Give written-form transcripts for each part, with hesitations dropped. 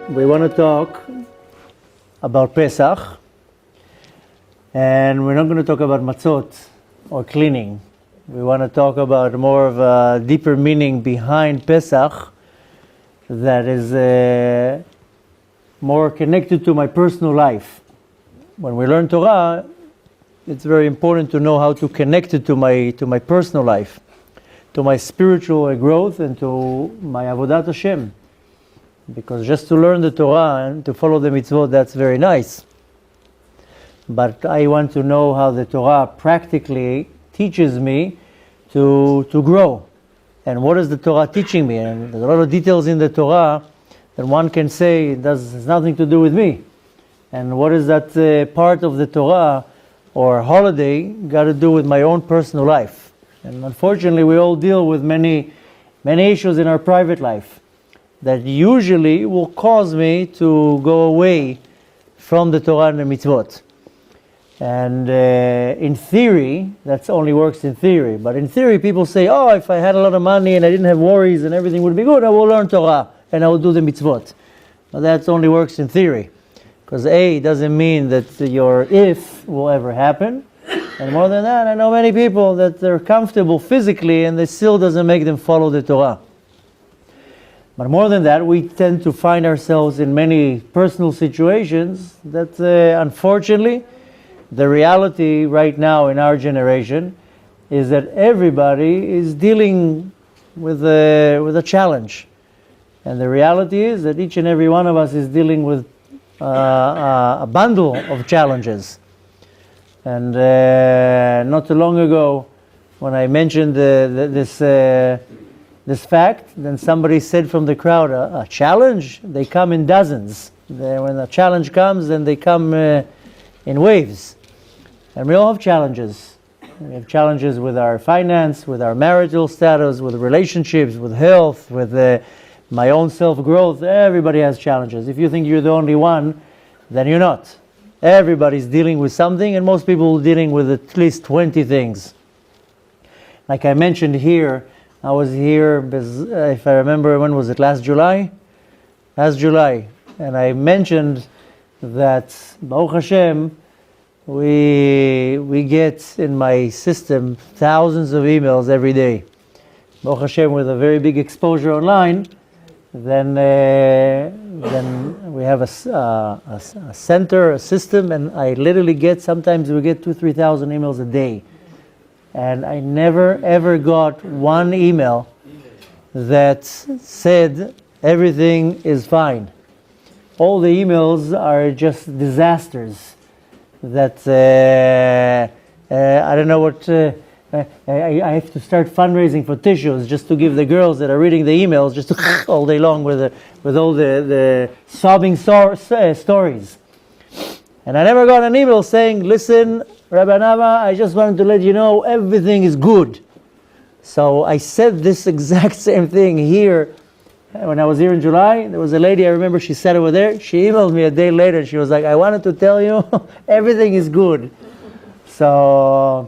we want to talk about Pesach, and we're not going to talk about matzot or cleaning. We want to talk about more of a deeper meaning behind Pesach that is more connected to my personal life. When we learn Torah, it's very important to know how to connect it to my personal life, to my spiritual growth, and to my avodat Hashem. Because just to learn the Torah and to follow the mitzvot, that's very nice. But I want to know how the Torah practically teaches me to grow. And what is the Torah teaching me? And there's a lot of details in the Torah that one can say it has nothing to do with me. And what is that part of the Torah or holiday got to do with my own personal life? And unfortunately, we all deal with many issues in our private life that usually will cause me to go away from the Torah and the mitzvot. And in theory, that only works in theory. But in theory, people say, oh, if I had a lot of money and I didn't have worries and everything would be good, I will learn Torah and I will do the mitzvot. Well, that only works in theory. Because A, doesn't mean that your if will ever happen. And more than that, I know many people that they're comfortable physically and it still doesn't make them follow the Torah. But more than that, we tend to find ourselves in many personal situations that unfortunately, the reality right now in our generation is that everybody is dealing with a challenge. And the reality is that each and every one of us is dealing with a bundle of challenges. And not too long ago, when I mentioned this fact, then somebody said from the crowd, a challenge? They come in dozens. When a challenge comes, then they come in waves. And we all have challenges. We have challenges with our finance, with our marital status, with relationships, with health, with my own self-growth. Everybody has challenges. If you think you're the only one, then you're not. Everybody's dealing with something, and most people are dealing with at least 20 things. Like I mentioned here, I was here, if I remember, when was it? Last July? Last July. And I mentioned that, Baruch Hashem, we get in my system thousands of emails every day. Baruch Hashem, with a very big exposure online, then we have a center, a system, and I literally sometimes we get 2,000-3,000 emails a day. And I never ever got one email that said everything is fine. All the emails are just disasters. That I don't know what. I have to start fundraising for tissues just to give the girls that are reading the emails just to all day long with all the sobbing stories. And I never got an email saying, listen, Rabbi Anava, I just wanted to let you know everything is good. So I said this exact same thing here. When I was here in July, there was a lady, I remember she sat over there. She emailed me a day later and she was like, I wanted to tell you everything is good. So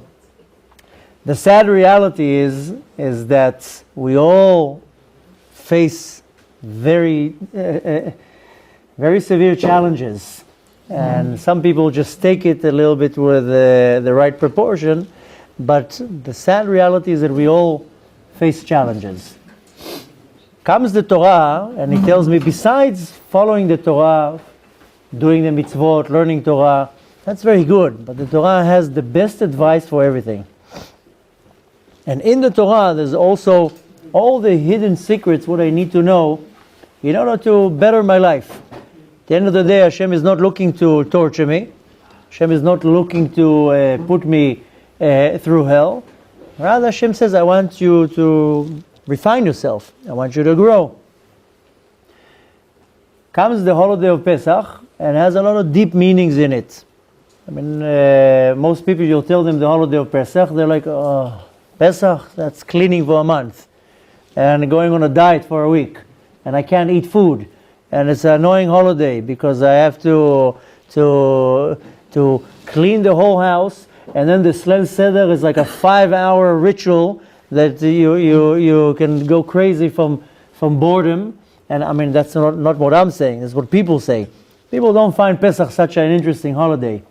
the sad reality is that we all face very severe challenges. And some people just take it a little bit with the right proportion, but the sad reality is that we all face challenges. Comes the Torah, and he tells me, besides following the Torah, doing the mitzvot, learning Torah, that's very good, but the Torah has the best advice for everything. And in the Torah, there's also all the hidden secrets, what I need to know in order to better my life. At the end of the day, Hashem is not looking to torture me. Hashem is not looking to put me through hell. Rather, Hashem says, I want you to refine yourself. I want you to grow. Comes the holiday of Pesach and has a lot of deep meanings in it. I mean, most people, you'll tell them the holiday of Pesach, they're like, oh, Pesach, that's cleaning for a month. And going on a diet for a week. And I can't eat food. And it's an annoying holiday because I have to clean the whole house, and then the Leil Seder is like a 5-hour ritual that you can go crazy from boredom, And I mean, that's not what I'm saying, it's what people say. People don't find Pesach such an interesting holiday.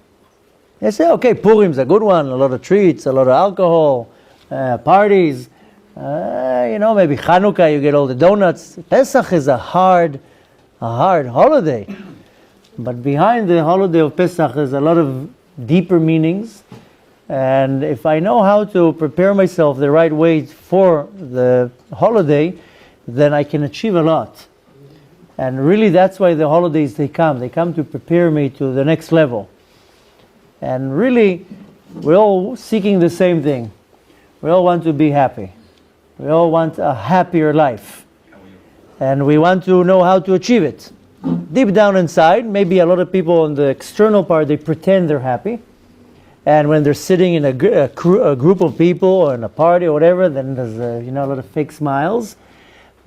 They say, okay, Purim's a good one, a lot of treats, a lot of alcohol, parties. Maybe Chanukah, you get all the donuts. Pesach is a hard holiday. But behind the holiday of Pesach is a lot of deeper meanings. And if I know how to prepare myself the right way for the holiday, then I can achieve a lot. And really that's why the holidays they come to prepare me to the next level. And really, we're all seeking the same thing. We all want to be happy. We all want a happier life. And we want to know how to achieve it. Deep down inside, maybe a lot of people on the external part, they pretend they're happy. And when they're sitting in a group of people or in a party or whatever, then there's a lot of fake smiles.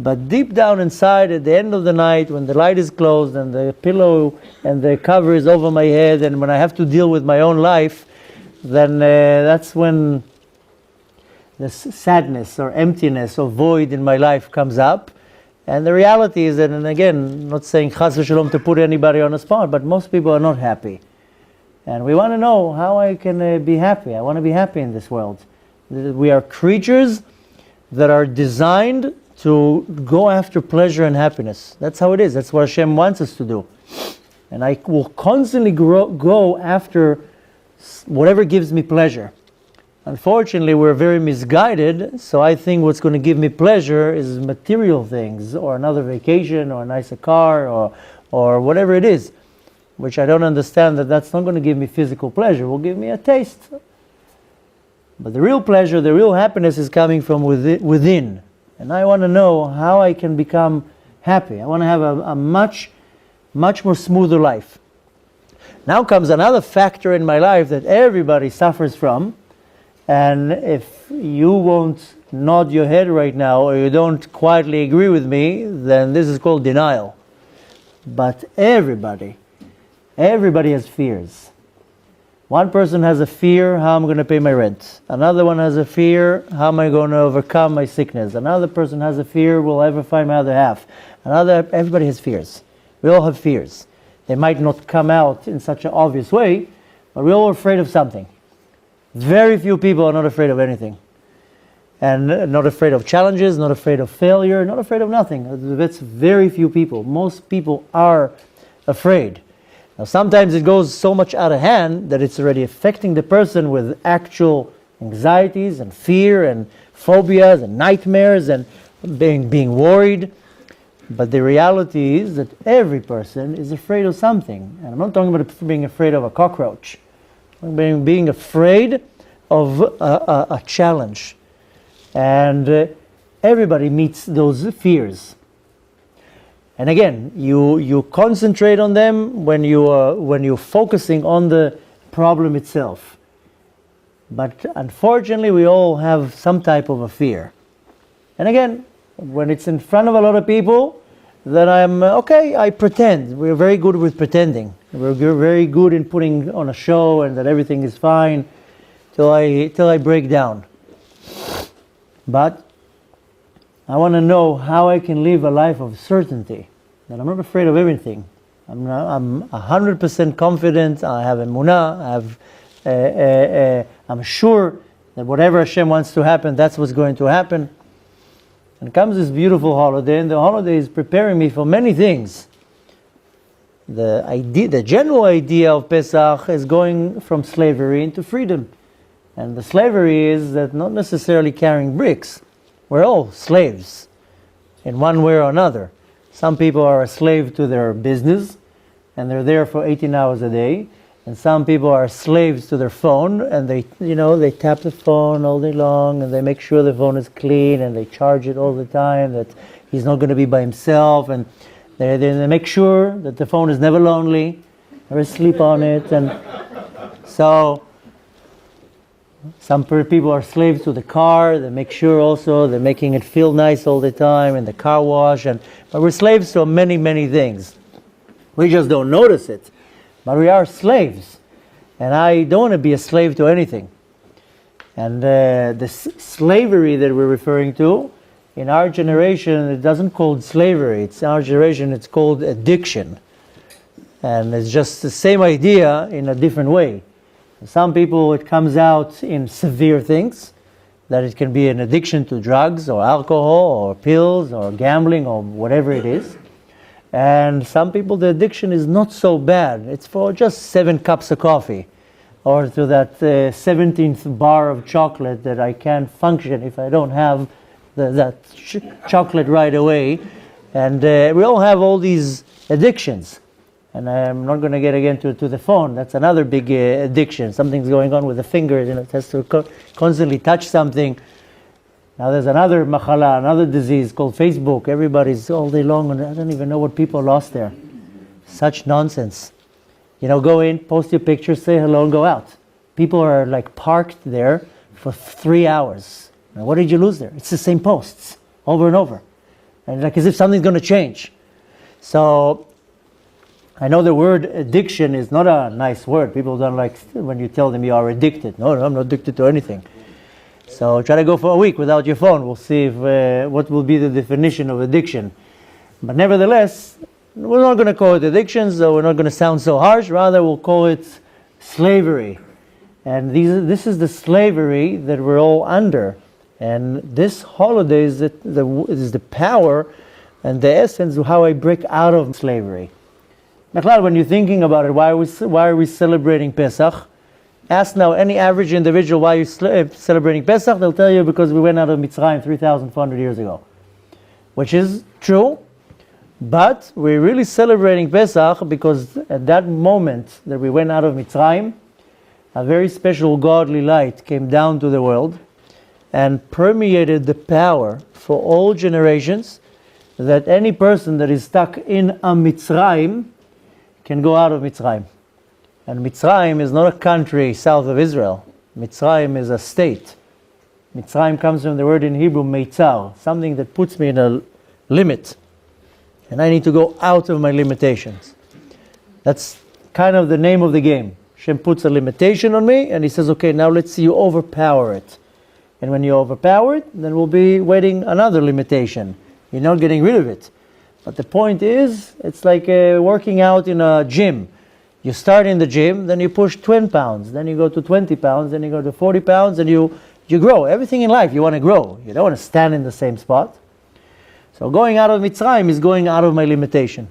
But deep down inside, at the end of the night, when the light is closed and the pillow and the cover is over my head, and when I have to deal with my own life, then that's when the sadness or emptiness or void in my life comes up. And the reality is that, and again, not saying chas v'shalom to put anybody on the spot, but most people are not happy. And we want to know how I can be happy. I want to be happy in this world. We are creatures that are designed to go after pleasure and happiness. That's how it is. That's what Hashem wants us to do. And I will constantly go after whatever gives me pleasure. Unfortunately, we're very misguided, so I think what's going to give me pleasure is material things, or another vacation, or a nicer car, or whatever it is, which I don't understand that that's not going to give me physical pleasure. It will give me a taste. But the real pleasure, the real happiness is coming from within. And I want to know how I can become happy. I want to have a much more smoother life. Now comes another factor in my life that everybody suffers from. And if you won't nod your head right now, or you don't quietly agree with me, then this is called denial. But everybody has fears. One person has a fear, how am I going to pay my rent? Another one has a fear, how am I going to overcome my sickness? Another person has a fear, will I ever find my other half? Everybody has fears. We all have fears. They might not come out in such an obvious way, but we're all afraid of something. Very few people are not afraid of anything. And not afraid of challenges, not afraid of failure, not afraid of nothing. That's very few people. Most people are afraid. Now sometimes it goes so much out of hand that it's already affecting the person with actual anxieties and fear and phobias and nightmares and being worried. But the reality is that every person is afraid of something. And I'm not talking about being afraid of a cockroach. I'm being afraid of a challenge. And everybody meets those fears. And again, you concentrate on them when you're focusing on the problem itself. But unfortunately, we all have some type of a fear. And again, when it's in front of a lot of people, then I pretend. We're very good with pretending. We're very good in putting on a show and that everything is fine till I break down. But I want to know how I can live a life of certainty, that I'm not afraid of everything. I'm 100% confident. I have emunah. I'm sure that whatever Hashem wants to happen, that's what's going to happen. And comes this beautiful holiday, and the holiday is preparing me for many things. The general idea of Pesach is going from slavery into freedom. And the slavery is that not necessarily carrying bricks. We're all slaves in one way or another. Some people are a slave to their business and they're there for 18 hours a day. And some people are slaves to their phone and they tap the phone all day long and they make sure the phone is clean and they charge it all the time, that he's not going to be by himself, and they make sure that the phone is never lonely or asleep on it. And so some people are slaves to the car. They make sure also they're making it feel nice all the time in the car wash. But we're slaves to many, many things. We just don't notice it. But we are slaves. And I don't want to be a slave to anything. And the slavery that we're referring to in our generation, it doesn't called slavery. It's our generation, it's called addiction. And it's just the same idea in a different way. Some people, it comes out in severe things, that it can be an addiction to drugs or alcohol or pills or gambling or whatever it is. And some people, the addiction is not so bad. It's for just 7 cups of coffee or to that 17th bar of chocolate that I can't function if I don't have that chocolate right away. And we all have all these addictions. And I'm not going to get again to the phone. That's another big addiction. Something's going on with the fingers, it has to constantly touch something. Now there's another machala, another disease called Facebook. Everybody's all day long, and I don't even know what people lost there. Such nonsense. Go in, post your picture, say hello, and go out. People are like parked there for 3 hours. Now what did you lose there? It's the same posts over and over. And like as if something's going to change. So I know the word addiction is not a nice word. People don't like when you tell them you are addicted. No, I'm not addicted to anything. So try to go for a week without your phone. We'll see if what will be the definition of addiction. But nevertheless, we're not going to call it addiction, so we're not going to sound so harsh. Rather, we'll call it slavery. And this is the slavery that we're all under. And this holiday is the power and the essence of how I break out of slavery. Now, when you're thinking about it, why are we celebrating Pesach? Ask now any average individual why you're celebrating Pesach. They'll tell you because we went out of Mitzrayim 3,400 years ago. Which is true, but we're really celebrating Pesach because at that moment that we went out of Mitzrayim, a very special godly light came down to the world and permeated the power for all generations that any person that is stuck in a Mitzrayim can go out of Mitzrayim. And Mitzrayim is not a country south of Israel. Mitzrayim is a state. Mitzrayim comes from the word in Hebrew, meitzar, something that puts me in a limit. And I need to go out of my limitations. That's kind of the name of the game. Hashem puts a limitation on me, and he says, okay, now let's see you overpower it. And when you overpower it, then we'll be waiting another limitation. You're not getting rid of it. But the point is, it's like working out in a gym. You start in the gym, then you push 10 pounds, then you go to 20 pounds, then you go to 40 pounds, and you grow. Everything in life, you want to grow. You don't want to stand in the same spot. So going out of Mitzrayim is going out of my limitation.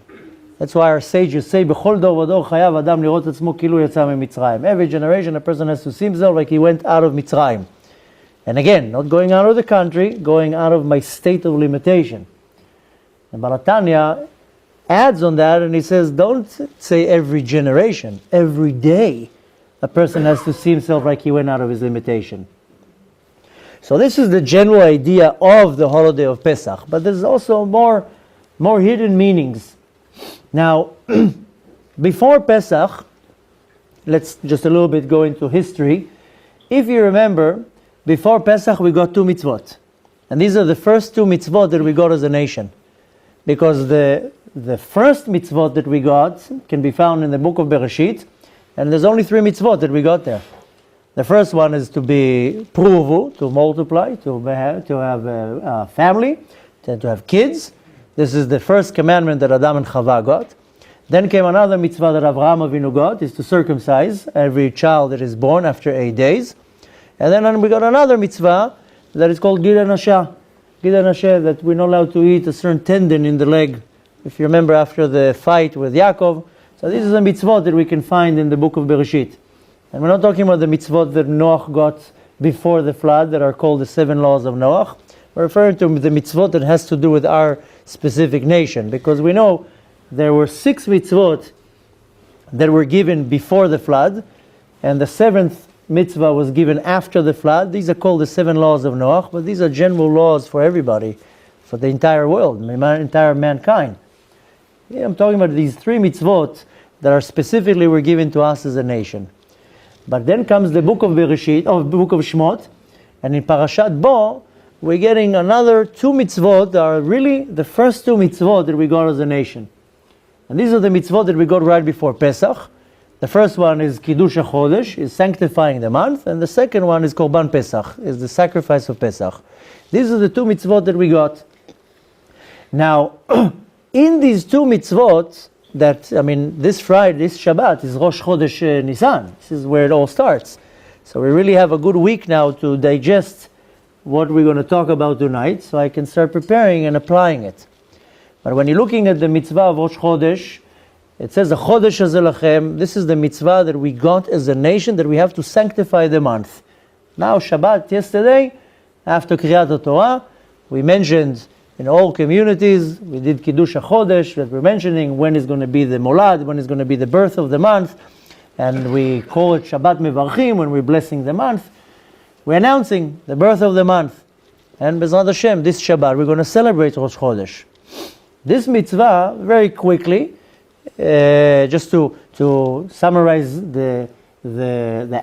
That's why our sages say, "B'chol dor v'dor chayav adam lirot atzmo kilu yatsa miMitzrayim." Every generation, a person has to see himself like he went out of Mitzrayim. And again, not going out of the country, going out of my state of limitation. And Balatanya adds on that, and he says, don't say every generation, every day a person has to see himself like he went out of his limitation. So this is the general idea of the holiday of Pesach, but there's also more hidden meanings. Now, before Pesach, let's just a little bit go into history. If you remember, before Pesach we got 2 mitzvot. And these are the first 2 mitzvot that we got as a nation. Because the first mitzvot that we got can be found in the book of Bereshit, and there's only 3 mitzvot that we got there. The first one is to be pruvu, to multiply, to have a family, then to have kids. This is the first commandment that Adam and Chava got. Then came another mitzvah that Avraham Avinu got, is to circumcise every child that is born after 8 days. And then we got another mitzvah that is called Gid HaNashah. Gid HaNashah, that we're not allowed to eat a certain tendon in the leg. If you remember after the fight with Yaakov. So this is a mitzvot that we can find in the book of Bereshit. And we're not talking about the mitzvot that Noach got before the flood that are called the 7 laws of Noach. We're referring to the mitzvot that has to do with our specific nation. Because we know there were 6 mitzvot that were given before the flood. And the 7th mitzvah was given after the flood. These are called the 7 laws of Noach. But these are general laws for everybody. For the entire world, entire mankind. Yeah, I'm talking about these 3 mitzvot that are specifically were given to us as a nation. But then comes the book of Bereshit, or book of Shmot, and in Parashat Bo, we're getting another 2 mitzvot that are really the first 2 mitzvot that we got as a nation. And these are the mitzvot that we got right before Pesach. The first one is Kiddush HaChodesh, is sanctifying the month, and the second one is Korban Pesach, is the sacrifice of Pesach. These are the two mitzvot that we got. Now, in these two mitzvot, this Friday, this Shabbat, is Rosh Chodesh Nisan. This is where it all starts. So we really have a good week now to digest what we're going to talk about tonight, so I can start preparing and applying it. But when you're looking at the mitzvah of Rosh Chodesh, it says, the Chodesh Hazeh Lachem, this is the mitzvah that we got as a nation, that we have to sanctify the month. Now, Shabbat, yesterday, after Kriyat Torah, we mentioned in all communities, we did Kiddush HaChodesh, that we're mentioning when is going to be the Molad, when is going to be the birth of the month, and we call it Shabbat Mevarchim, when we're blessing the month. We're announcing the birth of the month. And B'ezrat Hashem, this Shabbat, we're going to celebrate Rosh Chodesh. This mitzvah, very quickly, just to summarize the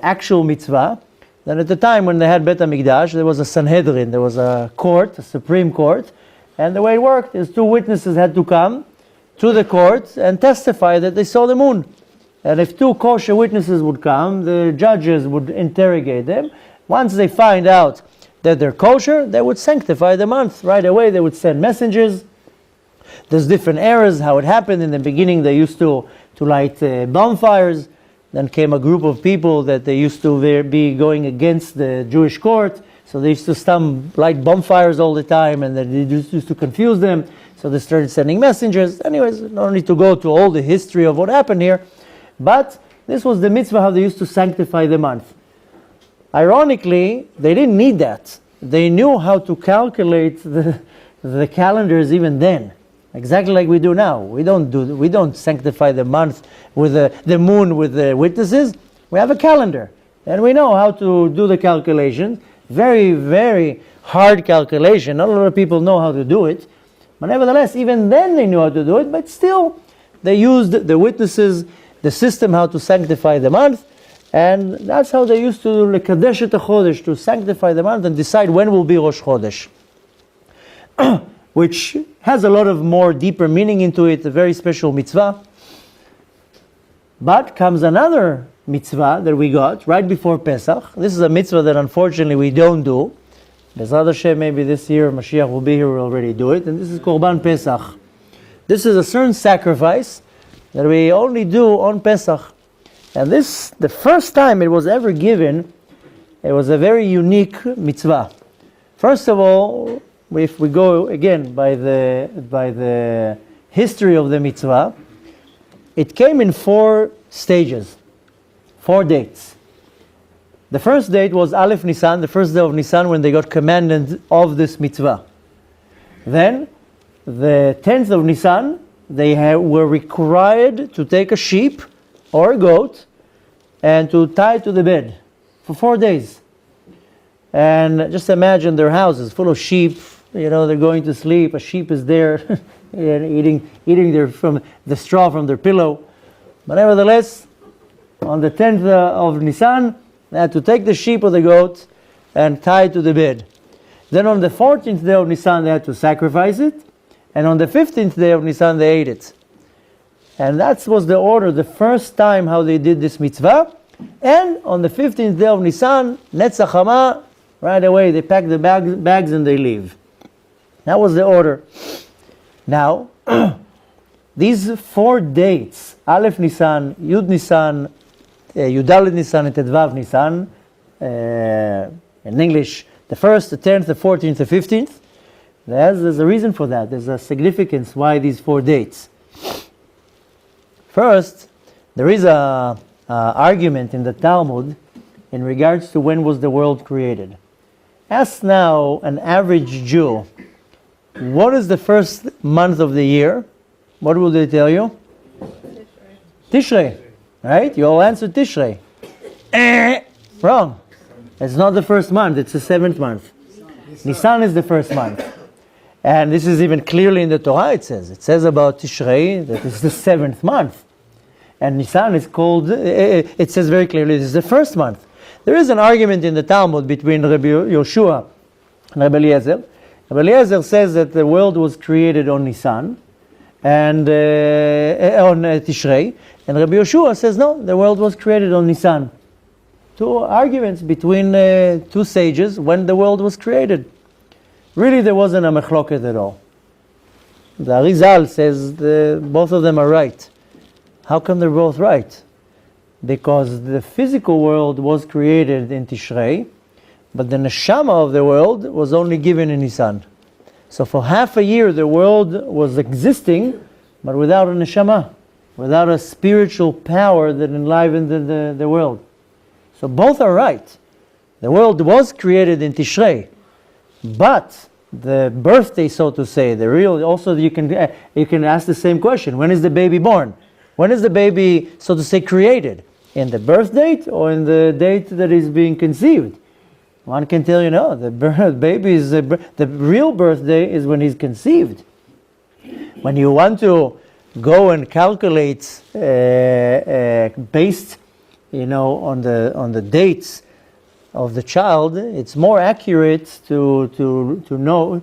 actual mitzvah, then at the time when they had Bet HaMikdash, there was a Sanhedrin, there was a court, a Supreme Court, and the way it worked is two witnesses had to come to the court and testify that they saw the moon. And if two kosher witnesses would come, the judges would interrogate them. Once they find out that they're kosher, they would sanctify the month. Right away they would send messengers. There's different eras, how it happened. In the beginning they used to light bonfires. Then came a group of people that they used to be going against the Jewish court. So they used to light bonfires all the time, and they used to confuse them. So they started sending messengers. Anyways, no need to go to all the history of what happened here. But this was the mitzvah how they used to sanctify the month. Ironically, they didn't need that. They knew how to calculate the calendars even then. Exactly like we do now. We don't sanctify the month with the moon with the witnesses. We have a calendar, and we know how to do the calculation. Very, very hard calculation. Not a lot of people know how to do it, but nevertheless, even then they knew how to do it. But still, they used the witnesses, the system how to sanctify the month, and that's how they used to lekadesh et HaChodesh, to sanctify the month and decide when will be Rosh Chodesh. Which has a lot of more deeper meaning into it, a very special mitzvah. But comes another mitzvah that we got right before Pesach. This is a mitzvah that unfortunately we don't do. B'ezrat Hashem, maybe this year Mashiach will be here, we'll already do it. And this is Korban Pesach. This is a certain sacrifice that we only do on Pesach. And this, the first time it was ever given, it was a very unique mitzvah. First of all, if we go again by the history of the mitzvah, it came in 4 stages, 4 dates. The first date was Aleph Nisan, the first day of Nisan, when they got commanded of this mitzvah. Then, the 10th of Nisan, they were required to take a sheep or a goat and to tie it to the bed for 4 days. And just imagine their houses full of sheep. They're going to sleep. A sheep is there eating from the straw from their pillow. But nevertheless, on the 10th of Nisan, they had to take the sheep or the goat and tie it to the bed. Then on the 14th day of Nisan, they had to sacrifice it. And on the 15th day of Nisan, they ate it. And that was the order, the first time how they did this mitzvah. And on the 15th day of Nisan, Netzach Hama, right away they pack the bags and they leave. That was the order. Now, these 4 dates, Aleph Nisan, Yud Nisan, Yudalid Nisan, and Tedvav Nisan, in English, the 1st, the 10th, the 14th, the 15th, there's a reason for that. There's a significance why these 4 dates. First, there is a argument in the Talmud in regards to when was the world created. Ask now an average Jew, what is the first month of the year? What will they tell you? Tishrei. Right? You all answer Tishrei. Wrong. It's not the first month, it's the 7th month. Nisan is the first month. And this is even clearly in the Torah, it says about Tishrei that it's the 7th month. And Nisan is called, it says very clearly, this is the first month. There is an argument in the Talmud between Rabbi Yoshua and Rabbi Eliezer. Rabbi Eliezer says that the world was created on Nisan, and on Tishrei, and Rabbi Yoshua says no, the world was created on Nisan. Two arguments between two sages when the world was created. Really, there wasn't a mechloket at all. The Arizal says both of them are right. How come they're both right? Because the physical world was created in Tishrei, but the neshama of the world was only given in Nisan. So for half a year the world was existing, but without a neshama, without a spiritual power that enlivened the world. So both are right. The world was created in Tishrei, but the birthday, so to say, the real, also you can ask the same question. When is the baby born? When is the baby, so to say, created? In the birth date or in the date that is being conceived? One can tell you, no, the real birthday is when he's conceived. When you want to go and calculate based, on the dates of the child, it's more accurate to know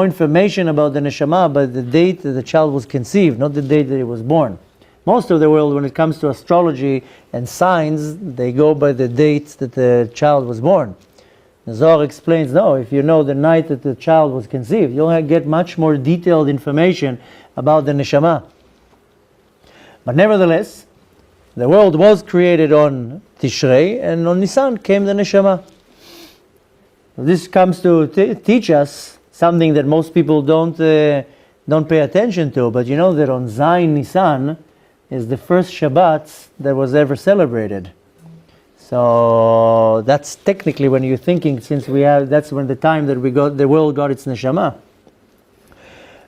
information about the neshama by the date that the child was conceived, not the date that he was born. Most of the world, when it comes to astrology and signs, they go by the date that the child was born. The Zohar explains, no, if you know the night that the child was conceived, you'll get much more detailed information about the neshama. But nevertheless, the world was created on Tishrei, and on Nisan came the neshama. This comes to teach us something that most people don't pay attention to, but you know that on Zayin Nisan is the first Shabbat that was ever celebrated. So that's technically when you're thinking, that's when the time that the world got its neshama.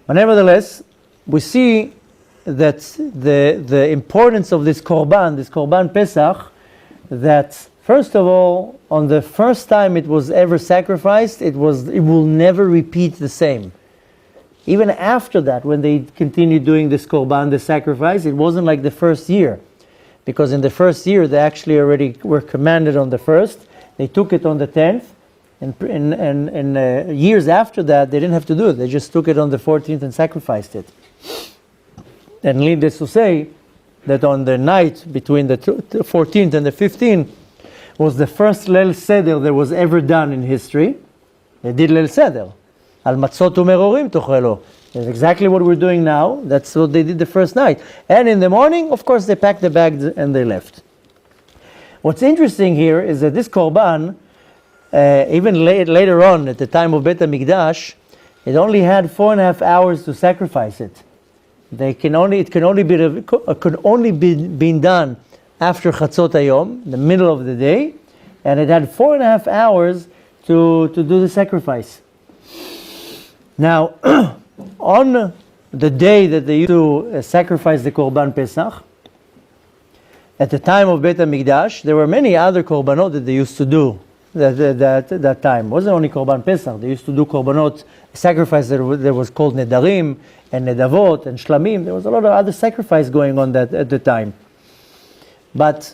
But nevertheless, we see that the importance of this Korban Pesach, that first of all, on the first time it was ever sacrificed, it will never repeat the same. Even after that, when they continued doing this Korban, the sacrifice, it wasn't like the first year. Because in the first year, they actually already were commanded on the first. They took it on the 10th. And years after that, they didn't have to do it. They just took it on the 14th and sacrificed it. And needless to say, that on the night between the 14th and the 15th was the first Leil Seder that was ever done in history. They did Leil Seder. Al matzot umerorim tochelo. That's exactly what we're doing now. That's what they did the first night. And in the morning, of course, they packed the bags and they left. What's interesting here is that this Korban, even later on at the time of Bet HaMikdash, it only had 4.5 hours to sacrifice it. It could only be done after Chatzot Hayom, the middle of the day, and it had 4.5 hours to do the sacrifice. Now, on the day that they used to sacrifice the Korban Pesach, at the time of Bet HaMikdash, there were many other Korbanot that they used to do that time. It wasn't only Korban Pesach. They used to do Korbanot, sacrifice that was called Nedarim, and Nedavot, and Shlamim. There was a lot of other sacrifice going on at the time. But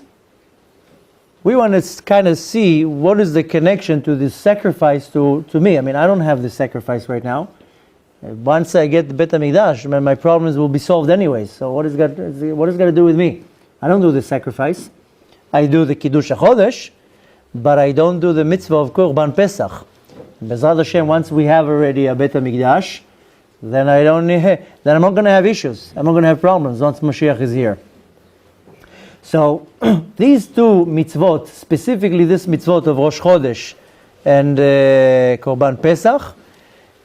we want to kind of see what is the connection to this sacrifice to me. I mean, I don't have this sacrifice right now. Once I get the Bet HaMikdash, my problems will be solved anyways. So what is it got to do with me? I don't do the sacrifice. I do the Kiddush HaChodesh, but I don't do the mitzvah of Korban Pesach. B'ezrat Hashem, once we have already a Bet HaMikdash, then I'm not going to have issues. I'm not going to have problems once Mashiach is here. So these two mitzvot, specifically this mitzvot of Rosh Chodesh and Korban Pesach,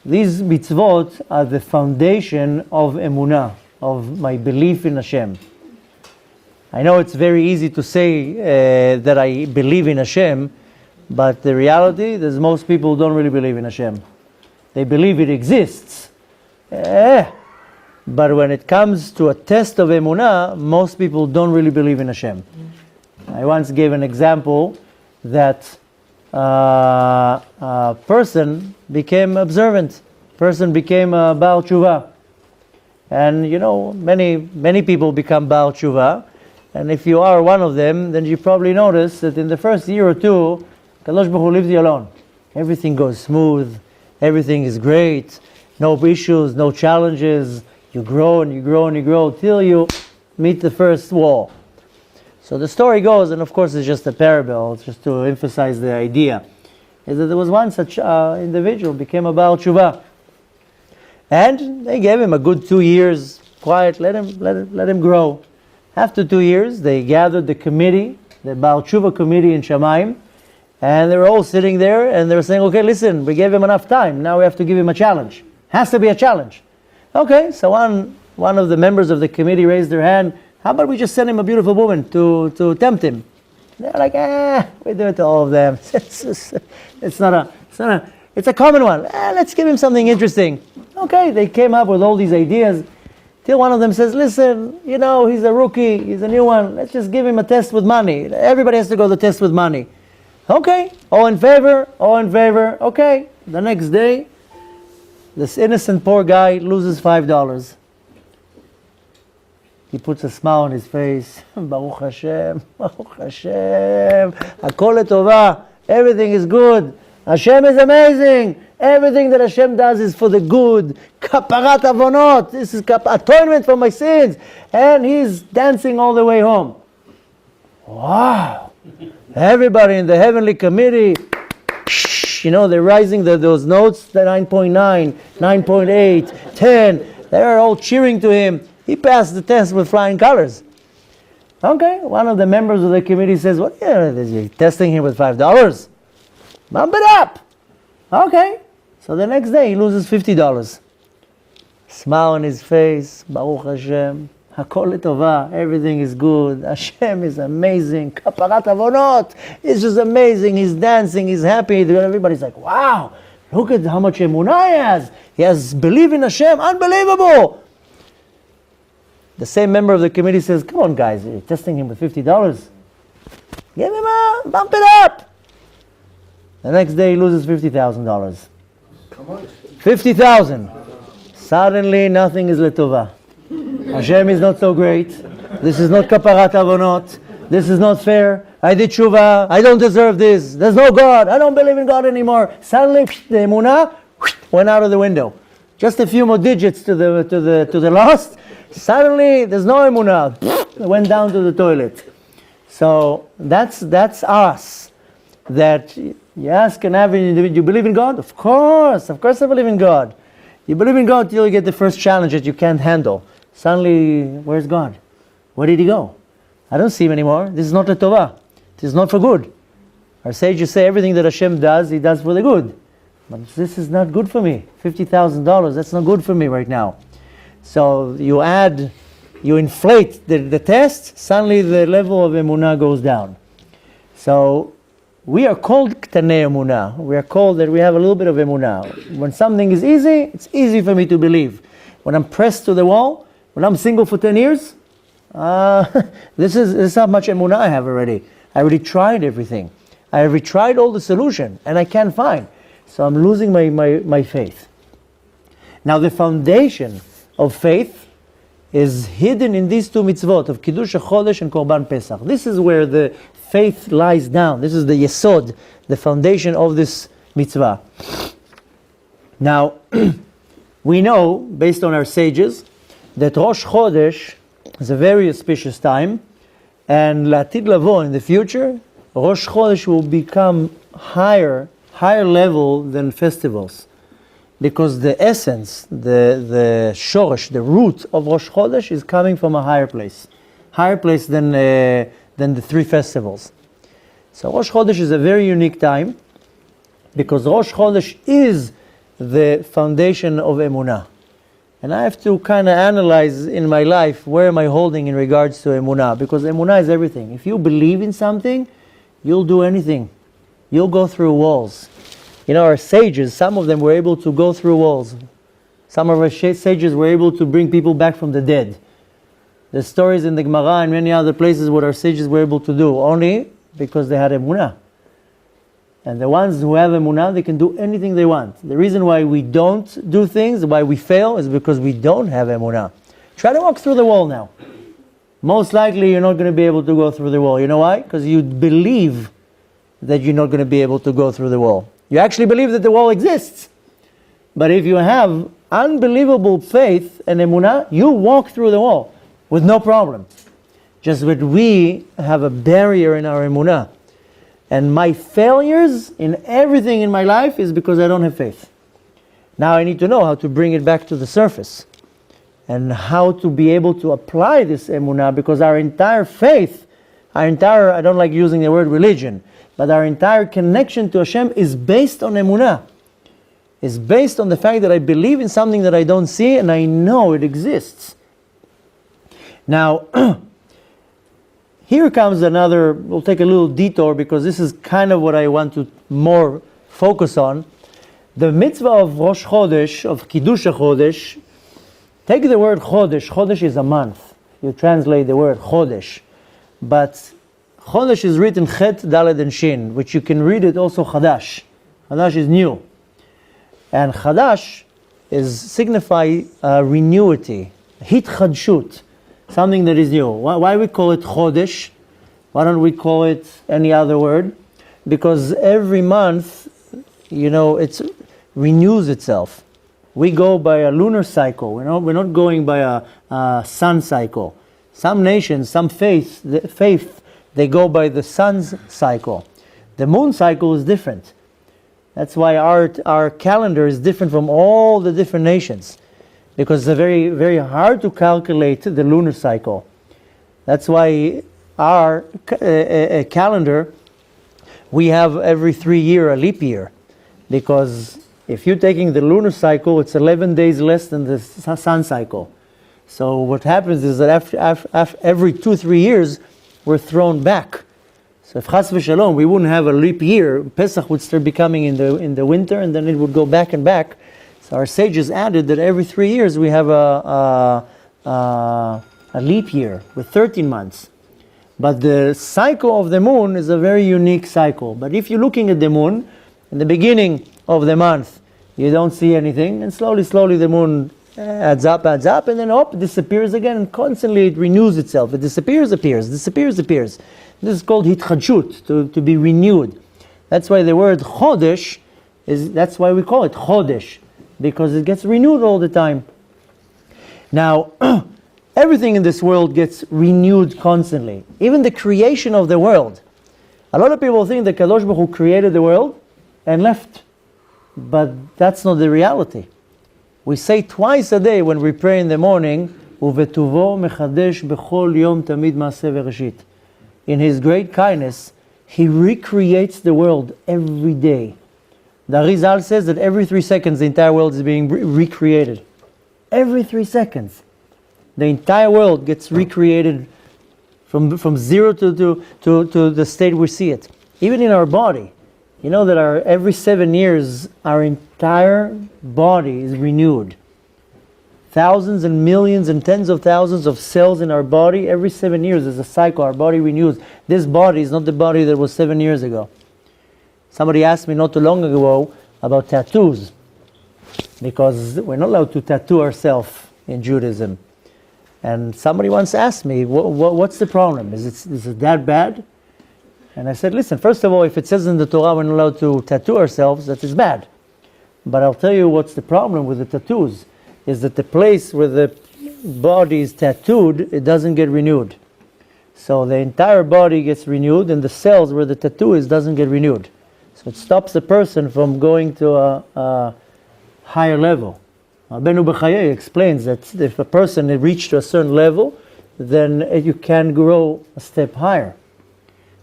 these mitzvot are the foundation of emunah, of my belief in Hashem. I know it's very easy to say that I believe in Hashem, but the reality is most people don't really believe in Hashem. They believe it exists. But when it comes to a test of emunah, most people don't really believe in Hashem. I once gave an example that a person became observant. Person became a Baal Tshuva. And many people become Baal Tshuva. And if you are one of them, then you probably notice that in the first year or two, Kadosh Baruch Hu leaves you alone. Everything goes smooth. Everything is great. No issues, no challenges. You grow and you grow and you grow till you meet the first wall. So the story goes, and of course it's just a parable, it's just to emphasize the idea, is that there was one such individual, became a Baal Tshuva. And they gave him a good 2 years, quiet, let him grow. After 2 years, they gathered the committee, the Baal Tshuva committee in Shamayim, and they were all sitting there, and they were saying, okay, listen, we gave him enough time, now we have to give him a challenge. Has to be a challenge. Okay, so one of the members of the committee raised their hand, how about we just send him a beautiful woman to tempt him? They're like, we do it to all of them. It's a common one. Let's give him something interesting. Okay, they came up with all these ideas, till one of them says, listen, he's a rookie, he's a new one, let's just give him a test with money. Everybody has to go to the test with money. Okay, all in favor, okay. The next day, this innocent poor guy loses $5. He puts a smile on his face. Baruch Hashem, Hakol Letova. Everything is good. Hashem is amazing. Everything that Hashem does is for the good. Kaparat avonot. This is atonement for my sins. And he's dancing all the way home. Wow. Everybody in the heavenly committee, they're rising those notes, the 9.9, 9.8, 10. They're all cheering to him. He passed the test with flying colors. Okay, one of the members of the committee says, what, you're testing him with $5? Bump it up. Okay, so the next day he loses $50. Smile on his face, Baruch Hashem, Hakol Letova, everything is good, Hashem is amazing, Kaparat Avonot, it's just amazing, he's dancing, he's happy, everybody's like, wow, look at how much emunah he has belief in Hashem, unbelievable. The same member of the committee says, come on guys, you're testing him with $50. Give him bump it up. The next day he loses $50,000. Come on. 50,000. Suddenly nothing is letova. Hashem is not so great. This is not kaparat avonot. This is not fair. I did tshuva. I don't deserve this. There's no God. I don't believe in God anymore. Suddenly the emunah went out of the window. Just a few more digits to the last. Suddenly there's no emunah. It went down to the toilet. So that's us. That you ask an average individual, you believe in God? Of course I believe in God. You believe in God till you get the first challenge that you can't handle. Suddenly, where's God? Where did he go? I don't see him anymore. This is not letovah. This is not for good. Our sages say everything that Hashem does, he does for the good. But this is not good for me. $50,000, that's not good for me right now. So you inflate the test, suddenly the level of emunah goes down. So we are called ktanei emunah. We are called that we have a little bit of emunah. When something is easy, it's easy for me to believe. When I'm pressed to the wall, when I'm single for 10 years, this is how much emunah I have already. I already tried everything. I have tried all the solution, and I can't find. So I'm losing my faith. Now the foundation of faith is hidden in these two mitzvot of Kiddush HaChodesh and Korban Pesach. This is where the faith lies down. This is the yesod, the foundation of this mitzvah. Now, we know, based on our sages, that Rosh Chodesh is a very auspicious time, and Latid Lavo, in the future, Rosh Chodesh will become higher level than festivals. Because the essence, the shoresh, the root of Rosh Chodesh is coming from a higher place than the three festivals. So Rosh Chodesh is a very unique time because Rosh Chodesh is the foundation of emunah. And I have to kind of analyze in my life, where am I holding in regards to emunah? Because emunah is everything. If you believe in something, you'll do anything. You'll go through walls. Our sages, some of them were able to go through walls. Some of our sages were able to bring people back from the dead. There's stories in the Gemara and many other places what our sages were able to do, only because they had emunah. And the ones who have emunah, they can do anything they want. The reason why we don't do things, why we fail, is because we don't have emunah. Try to walk through the wall now. Most likely you're not going to be able to go through the wall. You know why? Because you believe that you're not going to be able to go through the wall. You actually believe that the wall exists. But if you have unbelievable faith and emunah, you walk through the wall with no problem. Just that we have a barrier in our emunah. And my failures in everything in my life is because I don't have faith. Now I need to know how to bring it back to the surface and how to be able to apply this emunah, because our entire faith, I don't like using the word religion, but our entire connection to Hashem is based on emunah. Is based on the fact that I believe in something that I don't see and I know it exists. Now, here comes another, we'll take a little detour because this is kind of what I want to more focus on. The mitzvah of Rosh Chodesh, of Kiddush Chodesh, take the word Chodesh. Chodesh is a month. You translate the word Chodesh. But Chodesh is written Chet, Daled, and Shin, which you can read it also Chadash. Chadash is new. And Chadash signify renewity, hitchadshut, something that is new. Why we call it Chodesh? Why don't we call it any other word? Because every month, it renews itself. We go by a lunar cycle. We're not going by a sun cycle. Some nations, some faith, they go by the sun's cycle. The moon cycle is different. That's why our calendar is different from all the different nations, because it's very, very hard to calculate the lunar cycle. That's why our calendar, we have every 3 years a leap year, because if you're taking the lunar cycle, it's 11 days less than the sun cycle. So what happens is that after every 2-3 years, we're thrown back. So if Chas v'Shalom, we wouldn't have a leap year, Pesach would start becoming in the winter, and then it would go back and back. So our sages added that every 3 years we have a leap year with 13 months. But the cycle of the moon is a very unique cycle. But if you're looking at the moon, in the beginning of the month, you don't see anything, and slowly the moon adds up, and then it disappears again, and constantly it renews itself. It disappears, appears. This is called hitchadshut, to be renewed. That's why the word chodesh that's why we call it chodesh, because it gets renewed all the time. Now, everything in this world gets renewed constantly. Even the creation of the world. A lot of people think that Kadosh Baruch Hu created the world and left. But that's not the reality. We say twice a day when we pray in the morning, "Uvetuvo mechadesh bechol yom tamid maaseh v'reshit." In His great kindness, He recreates the world every day. The Arizal says that every 3 seconds the entire world is being recreated. Every 3 seconds. The entire world gets recreated from zero to the state we see it. Even in our body. You know that every 7 years, our entire body is renewed. Thousands and millions and tens of thousands of cells in our body, every 7 years is a cycle, our body renews. This body is not the body that was 7 years ago. Somebody asked me not too long ago about tattoos, because we're not allowed to tattoo ourselves in Judaism. And somebody once asked me, what's the problem? Is it that bad? And I said, listen, first of all, if it says in the Torah we're not allowed to tattoo ourselves, that is bad. But I'll tell you what's the problem with the tattoos, is that the place where the body is tattooed, it doesn't get renewed. So the entire body gets renewed, and the cells where the tattoo is doesn't get renewed. So it stops the person from going to a higher level. Rabbeinu B'Chaye explains that if a person had reached to a certain level, then you can grow a step higher.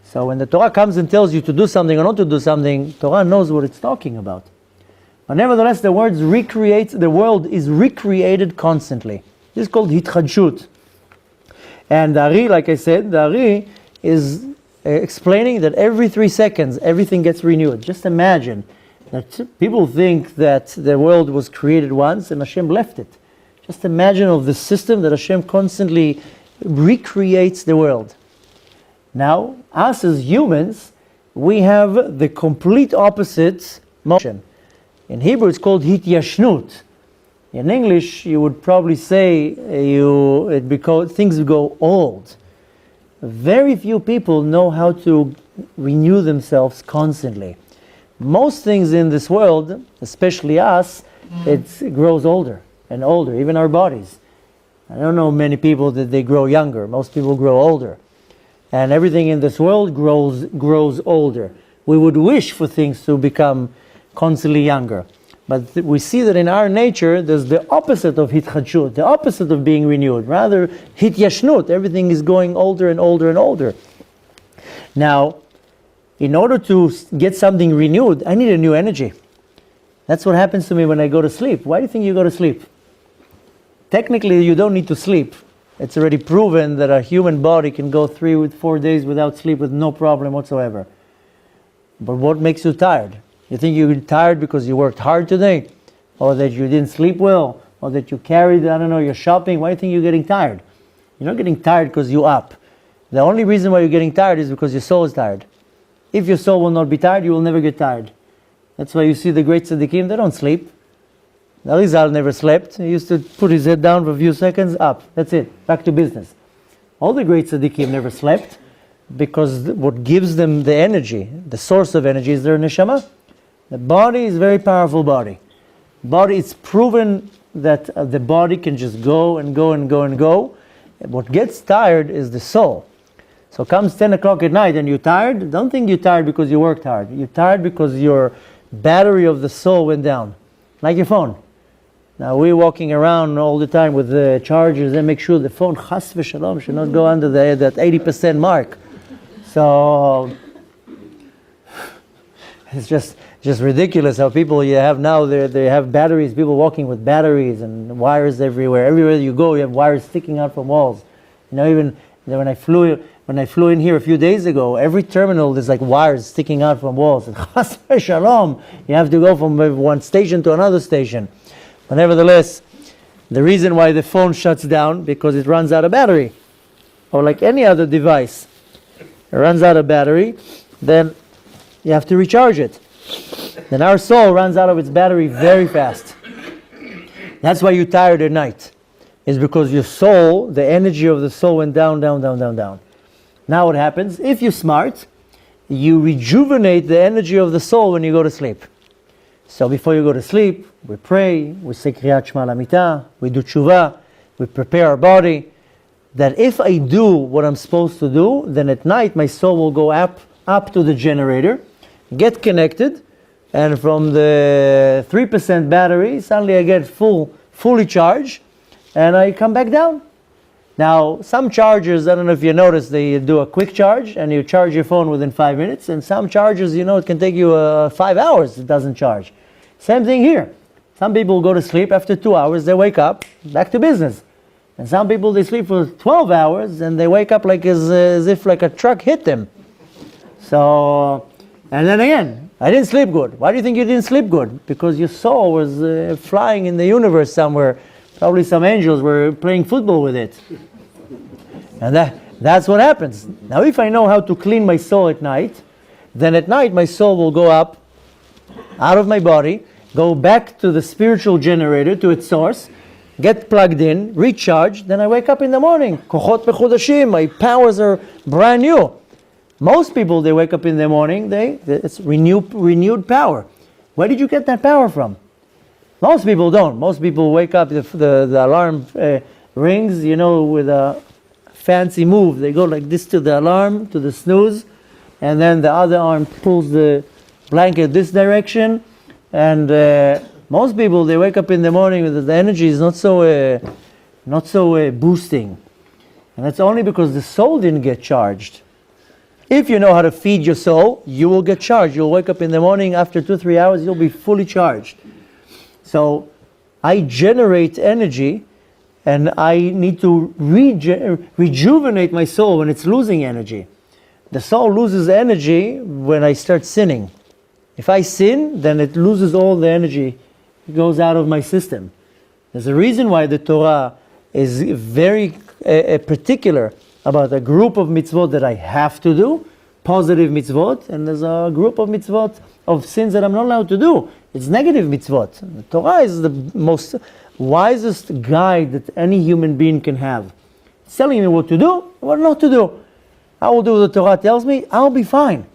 So when the Torah comes and tells you to do something or not to do something, Torah knows what it's talking about. But nevertheless, the world is recreated constantly. This is called hitchadshut. And the Ari, like I said, the Ari is explaining that every 3 seconds, everything gets renewed. Just imagine that people think that the world was created once and Hashem left it. Just imagine of the system that Hashem constantly recreates the world. Now, us as humans, we have the complete opposite motion. In Hebrew, it's called hityashnut. In English, you would probably say things go old. Very few people know how to renew themselves constantly. Most things in this world, especially us, it grows older and older, even our bodies. I don't know many people that they grow younger. Most people grow older. And everything in this world grows older. We would wish for things to become constantly younger. But we see that in our nature, there's the opposite of hitchadshut, the opposite of being renewed. Rather, hityashnut, everything is going older and older and older. Now, in order to get something renewed, I need a new energy. That's what happens to me when I go to sleep. Why do you think you go to sleep? Technically, you don't need to sleep. It's already proven that a human body can go 3 or 4 days without sleep with no problem whatsoever. But what makes you tired? You think you're tired because you worked hard today? Or that you didn't sleep well? Or that you carried, you're shopping? Why do you think you're getting tired? You're not getting tired because you're up. The only reason why you're getting tired is because your soul is tired. If your soul will not be tired, you will never get tired. That's why you see the great tzaddikim, they don't sleep. The Arizal never slept. He used to put his head down for a few seconds, up. That's it. Back to business. All the great tzaddikim never slept because what gives them the energy, the source of energy, is their neshama. The body is a very powerful body. It's proven that the body can just go and go and go and go. What gets tired is the soul. So comes 10 o'clock at night and you're tired, don't think you're tired because you worked hard. You're tired because your battery of the soul went down. Like your phone. Now we're walking around all the time with the chargers and make sure the phone, chas v'shalom, should not go under that 80% mark. So it's just ridiculous how people you have now, they have batteries, people walking with batteries and wires everywhere. Everywhere you go, you have wires sticking out from walls. Even when I flew in here a few days ago, every terminal there's like wires sticking out from walls. And chas v'shalom, you have to go from one station to another station. But nevertheless, the reason why the phone shuts down, because it runs out of battery. Or like any other device. It runs out of battery, then you have to recharge it. Then our soul runs out of its battery very fast. That's why you're tired at night. It's because your soul, the energy of the soul went down, down, down, down, down. Now what happens? If you're smart, you rejuvenate the energy of the soul when you go to sleep. So before you go to sleep, we pray, we say Kriyat Shema Lamita, we do tshuva, we prepare our body, that if I do what I'm supposed to do, then at night my soul will go up to the generator, get connected, and from the 3% battery, suddenly I get fully charged, and I come back down. Now, some chargers, I don't know if you noticed, they do a quick charge, and you charge your phone within 5 minutes, and some chargers, it can take you 5 hours, it doesn't charge. Same thing here. Some people go to sleep, after 2 hours, they wake up, back to business. And some people, they sleep for 12 hours, and they wake up like as if like a truck hit them. So, and then again, I didn't sleep good. Why do you think you didn't sleep good? Because your soul was flying in the universe somewhere. Probably some angels were playing football with it. And that's what happens. Now if I know how to clean my soul at night, then at night my soul will go up, out of my body, go back to the spiritual generator, to its source, get plugged in, recharge, then I wake up in the morning. Kochot mechudashim, my powers are brand new. Most people, they wake up in the morning, it's renewed power. Where did you get that power from? Most people don't. Most people wake up, the alarm rings, with a fancy move. They go like this to the alarm, to the snooze, and then the other arm pulls the blanket this direction. And most people, they wake up in the morning with the energy is not so boosting. And that's only because the soul didn't get charged. If you know how to feed your soul, you will get charged. You'll wake up in the morning, after 2-3 hours, you'll be fully charged. So I generate energy, and I need to rejuvenate my soul when it's losing energy. The soul loses energy when I start sinning. If I sin, then it loses all the energy. It goes out of my system. There's a reason why the Torah is very particular about a group of mitzvot that I have to do, positive mitzvot, and there's a group of mitzvot of sins that I'm not allowed to do. It's negative mitzvot. The Torah is the most wisest guide that any human being can have. It's telling me what to do, what not to do. I will do what the Torah tells me, I'll be fine.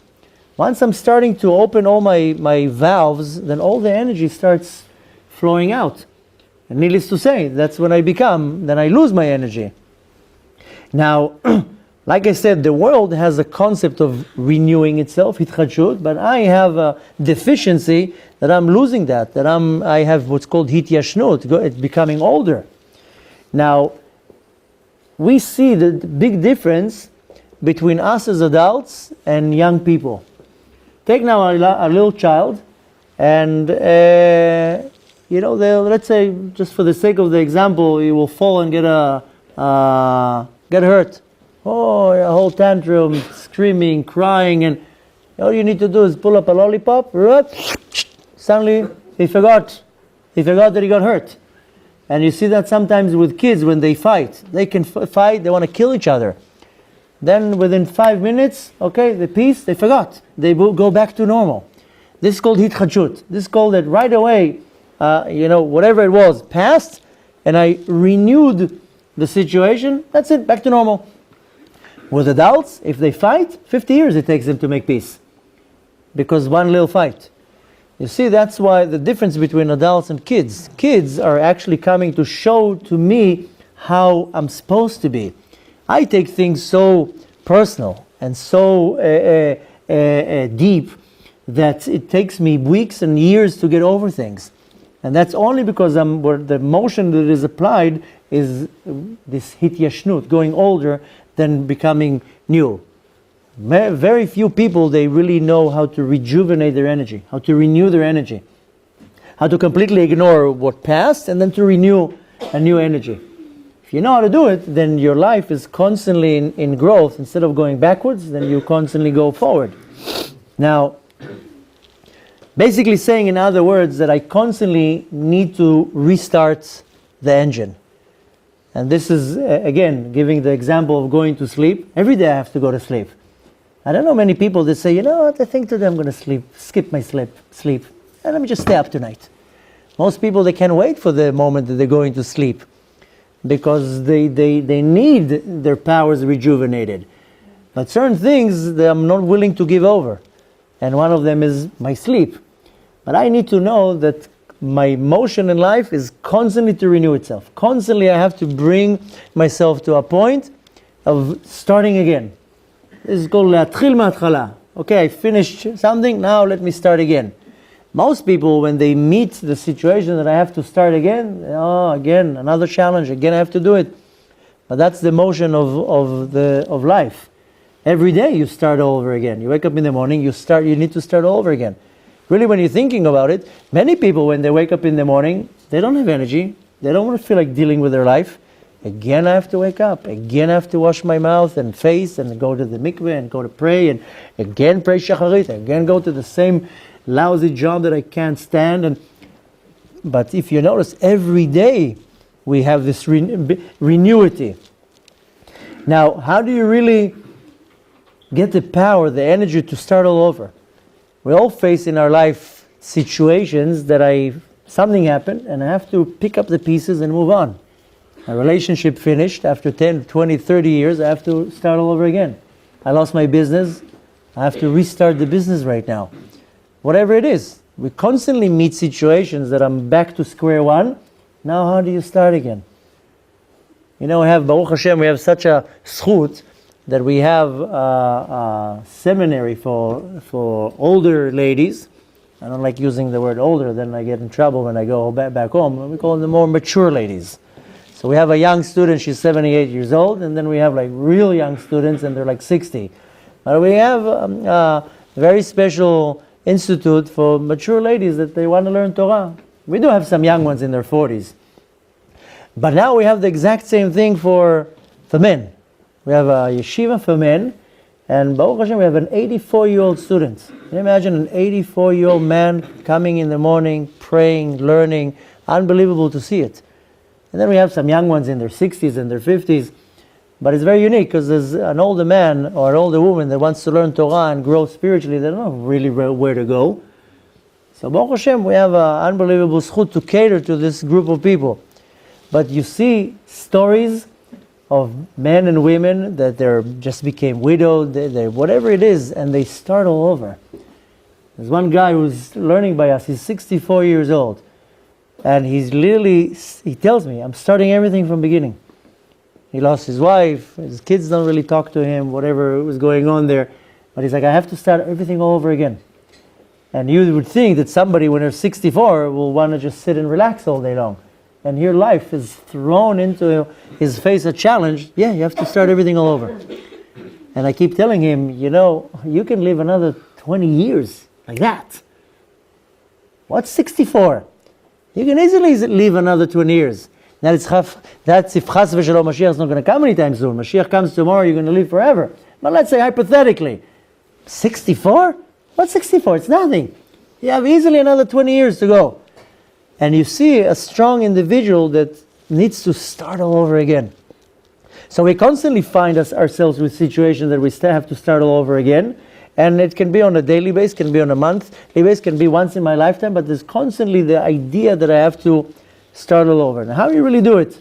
Once I'm starting to open all my valves, then all the energy starts flowing out. And needless to say, that's when then I lose my energy. Now, like I said, the world has a concept of renewing itself, hitchadshut, but I have a deficiency that I'm losing that I have what's called hityashnut, it's becoming older. Now, we see the big difference between us as adults and young people. Take now a little child, and let's say, just for the sake of the example, he will fall and get hurt. Oh, a whole tantrum, screaming, crying, and all you need to do is pull up a lollipop. Suddenly, he forgot that he got hurt. And you see that sometimes with kids when they fight. They can fight, they want to kill each other. Then within 5 minutes, the peace, they forgot. They will go back to normal. This is called hitchadshut. This is called that right away, whatever it was, passed, and I renewed the situation. That's it, back to normal. With adults, if they fight, 50 years it takes them to make peace. Because one little fight. You see, that's why the difference between adults and kids. Kids are actually coming to show to me how I'm supposed to be. I take things so personal and so deep that it takes me weeks and years to get over things. And that's only because the emotion that is applied is this hityashnut, going older than becoming new. Very few people, they really know how to rejuvenate their energy, how to renew their energy, how to completely ignore what passed and then to renew a new energy. If you know how to do it, then your life is constantly in growth. Instead of going backwards, then you constantly go forward. Now, basically saying in other words that I constantly need to restart the engine. And this is, again, giving the example of going to sleep. Every day I have to go to sleep. I don't know many people that say, you know what, I think today I'm going to skip my sleep, and let me just stay up tonight. Most people, they can't wait for the moment that they're going to sleep because they need their powers rejuvenated. But certain things that I'm not willing to give over. And one of them is my sleep. But I need to know that my motion in life is constantly to renew itself. Constantly I have to bring myself to a point of starting again. This is called להתחיל מההתחלה. Okay, I finished something, now let me start again. Most people, when they meet the situation that I have to start again, again, another challenge, again I have to do it. But that's the motion of life. Every day you start all over again. You wake up in the morning, you need to start all over again. Really, when you're thinking about it, many people, when they wake up in the morning, they don't have energy. They don't want to feel like dealing with their life. Again, I have to wake up. Again, I have to wash my mouth and face and go to the mikveh and go to pray and again pray shacharit. Again, go to the same lousy job that I can't stand. But if you notice, every day we have this renewity. Now, how do you really get the power, the energy to start all over? We all face in our life situations that something happened and I have to pick up the pieces and move on. A relationship finished after 10, 20, 30 years, I have to start all over again. I lost my business, I have to restart the business right now. Whatever it is, we constantly meet situations that I'm back to square one. Now how do you start again? We have, Baruch Hashem, we have such a schut that we have a seminary for older ladies. I don't like using the word older, then I get in trouble when I go back home. We call them the more mature ladies. So we have a young student, she's 78 years old, and then we have like real young students and they're like 60. But we have a very special institute for mature ladies that they want to learn Torah. We do have some young ones in their 40s. But now we have the exact same thing for men. We have a yeshiva for men, and Baruch Hashem, we have an 84-year-old student. Can you imagine an 84-year-old man coming in the morning, praying, learning? Unbelievable to see it. And then we have some young ones in their 60s and their 50s. But it's very unique because there's an older man or an older woman that wants to learn Torah and grow spiritually. They don't know really where to go. So Baruch Hashem, we have an unbelievable schut to cater to this group of people. But you see stories of men and women that they just became widowed, they whatever it is, and they start all over. There's one guy who's learning by us. He's 64 years old. And he tells me, I'm starting everything from beginning. He lost his wife, his kids don't really talk to him, whatever was going on there. But he's like, I have to start everything all over again. And you would think that somebody, when they're 64, will want to just sit and relax all day long. And here life is thrown into his face a challenge. Yeah, you have to start everything all over. And I keep telling him, you can live another 20 years like that. What's 64? You can easily live another 20 years. That's if Chas v'Shalom Mashiach is not going to come anytime soon. Mashiach comes tomorrow, you're going to live forever. But let's say hypothetically, 64? What's 64? It's nothing. You have easily another 20 years to go. And you see a strong individual that needs to start all over again. So we constantly find ourselves with situations that we still have to start all over again. And it can be on a daily basis, can be on a monthly basis, can be once in my lifetime, but there's constantly the idea that I have to start all over. Now, how do you really do it?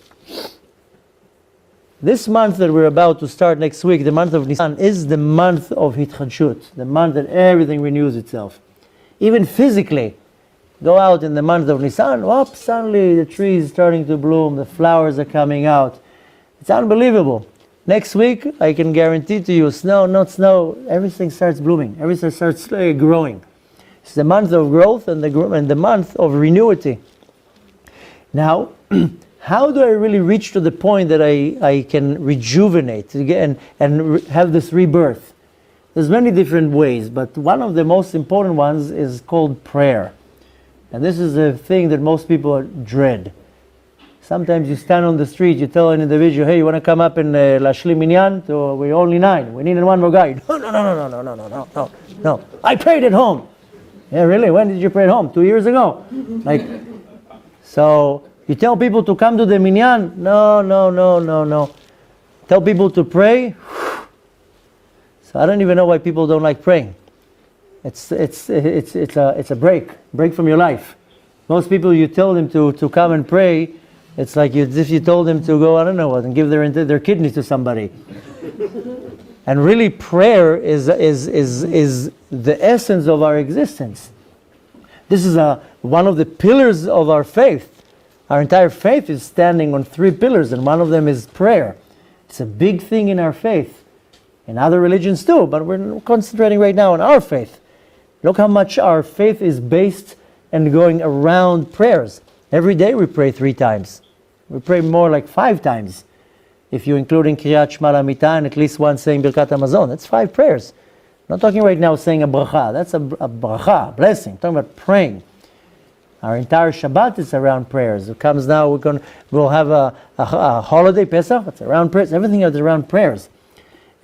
This month that we're about to start next week, the month of Nisan, is the month of Hitchadshut, the month that everything renews itself. Even physically, go out in the month of Nisan, suddenly the tree is starting to bloom, the flowers are coming out. It's unbelievable. Next week, I can guarantee to you, snow, not snow, everything starts blooming, everything starts growing. It's the month of growth and the month of renewity. Now, how do I really reach to the point that I can rejuvenate and have this rebirth? There's many different ways, but one of the most important ones is called prayer. And this is a thing that most people dread. Sometimes you stand on the street, you tell an individual, hey, you want to come up and lashlim minyan? We're only 9. We need one more guy. No. I prayed at home. Yeah, really? When did you pray at home? 2 years ago. So you tell people to come to the minyan? No. Tell people to pray? So I don't even know why people don't like praying. It's a break from your life. Most people, you tell them to come and pray, it's like if you told them to go, I don't know what, and give their kidneys to somebody. And really, prayer is the essence of our existence. This is one of the pillars of our faith. Our entire faith is standing on 3 pillars, and one of them is prayer. It's a big thing in our faith. In other religions too, but we're concentrating right now on our faith. Look how much our faith is based and going around prayers. Every day we pray 3 times. We pray more like 5 times. If you include in Kriyat Shema L'Mitah and at least once saying Birkat Hamazon, that's 5 prayers. I'm not talking right now saying a bracha. That's a bracha, a blessing. I'm talking about praying. Our entire Shabbat is around prayers. It comes now, we'll have a holiday, Pesach, it's around prayers. Everything is around prayers.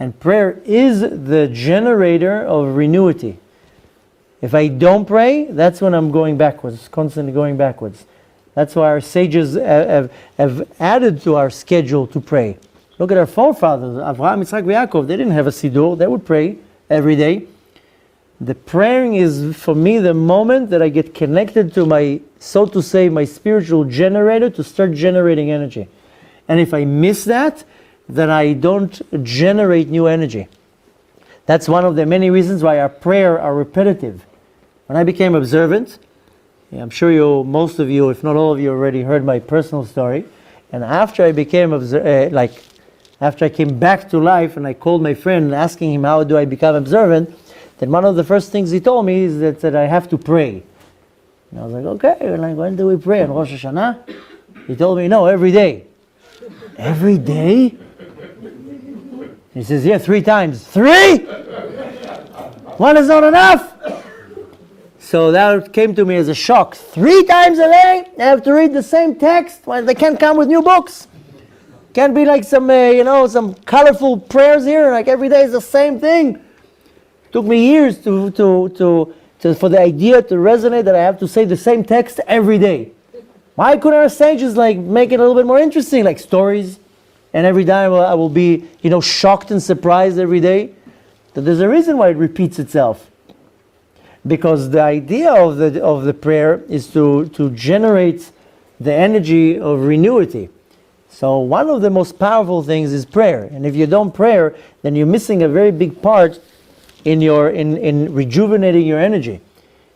And prayer is the generator of renewity. If I don't pray, that's when I'm going backwards, constantly going backwards. That's why our sages have added to our schedule to pray. Look at our forefathers, Avraham, Yitzchak, Yaakov. They didn't have a siddur. They would pray every day. The praying is, for me, the moment that I get connected to my, so to say, my spiritual generator to start generating energy. And if I miss that, then I don't generate new energy. That's one of the many reasons why our prayer are repetitive. When I became observant, I'm sure most of you, if not all of you, already heard my personal story. And after I became after I came back to life, and I called my friend and asking him how do I become observant, then one of the first things he told me is that I have to pray. And I was like, okay. And when do we pray? On Rosh Hashanah? He told me, no, every day. Every day? He says, yeah, 3 times. 3? 1 is not enough. So that came to me as a shock. 3 times a day, they have to read the same text. Well, they can't come with new books. Can't be like some colorful prayers here. Like every day is the same thing. Took me years for the idea to resonate that I have to say the same text every day. Why couldn't our sages make it a little bit more interesting, like stories? And every time I will be, shocked and surprised every day. That there's a reason why it repeats itself. Because the idea of the prayer is to generate the energy of renewity. So one of the most powerful things is prayer. And if you don't pray, then you're missing a very big part in rejuvenating your energy.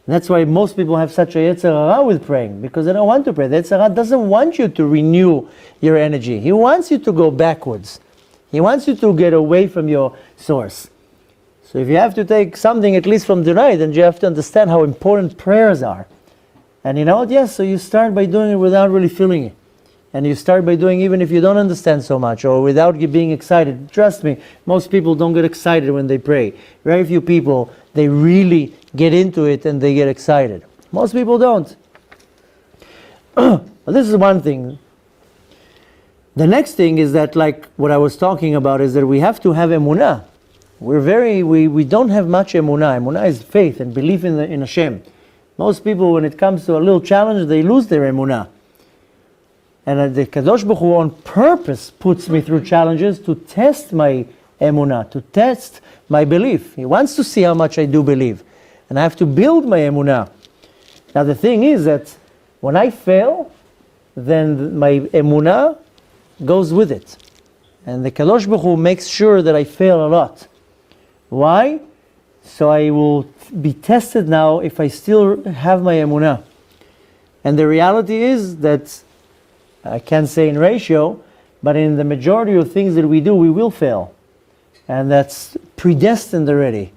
And that's why most people have such a Yetzer Hara with praying, because they don't want to pray. The Yetzer Hara doesn't want you to renew your energy. He wants you to go backwards. He wants you to get away from your source. So if you have to take something at least from tonight, then you have to understand how important prayers are. And you know what? Yes, so you start by doing it without really feeling it. And you start by doing even if you don't understand so much or without being excited. Trust me, most people don't get excited when they pray. Very few people, they really get into it and they get excited. Most people don't. Well, this is one thing. The next thing is that, like what I was talking about, is that we have to have emunah. We don't have much emunah. Emunah is faith and belief in Hashem. Most people, when it comes to a little challenge, they lose their emunah. And the Kadosh Baruch Hu on purpose puts me through challenges to test my emunah, to test my belief. He wants to see how much I do believe. And I have to build my emunah. Now the thing is that when I fail, then my emunah goes with it. And the Kadosh Baruch Hu makes sure that I fail a lot. Why? So I will be tested now if I still have my emunah. And the reality is that I can't say in ratio, but in the majority of things that we do, we will fail. And that's predestined already.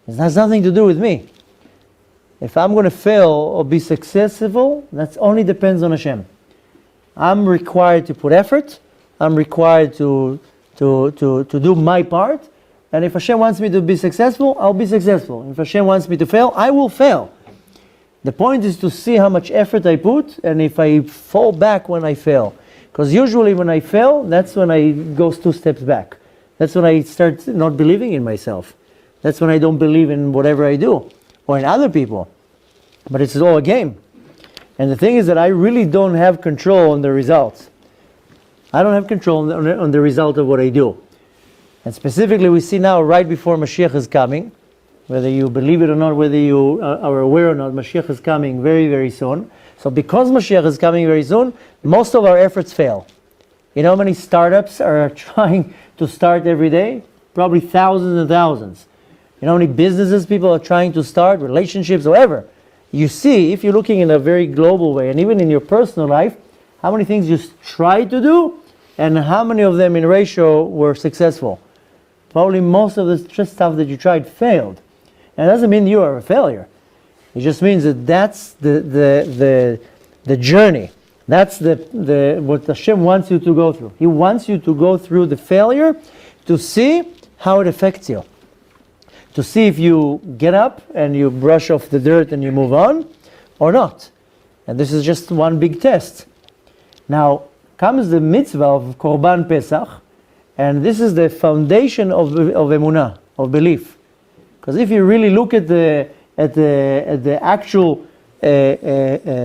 It has nothing to do with me. If I'm going to fail or be successful, that only depends on Hashem. I'm required to put effort. I'm required to do my part. And if Hashem wants me to be successful, I'll be successful. If Hashem wants me to fail, I will fail. The point is to see how much effort I put and if I fall back when I fail. Because usually when I fail, that's when I go 2 steps back. That's when I start not believing in myself. That's when I don't believe in whatever I do or in other people. But it's all a game. And the thing is that I really don't have control on the results. I don't have control on the result of what I do. And specifically we see now right before Mashiach is coming, whether you believe it or not, whether you are aware or not, Mashiach is coming very, very soon. So because Mashiach is coming very soon, most of our efforts fail. You know how many startups are trying to start every day? Probably thousands and thousands. You know how many businesses people are trying to start, relationships, whatever. You see, if you're looking in a very global way, and even in your personal life, how many things you try to do, and how many of them in ratio were successful. Probably most of the stuff that you tried failed. And it doesn't mean you are a failure. It just means that that's the journey. That's what Hashem wants you to go through. He wants you to go through the failure to see how it affects you. To see if you get up and you brush off the dirt and you move on or not. And this is just one big test. Now comes the mitzvah of Korban Pesach, and this is the foundation of emunah, of belief. Because if you really look at the actual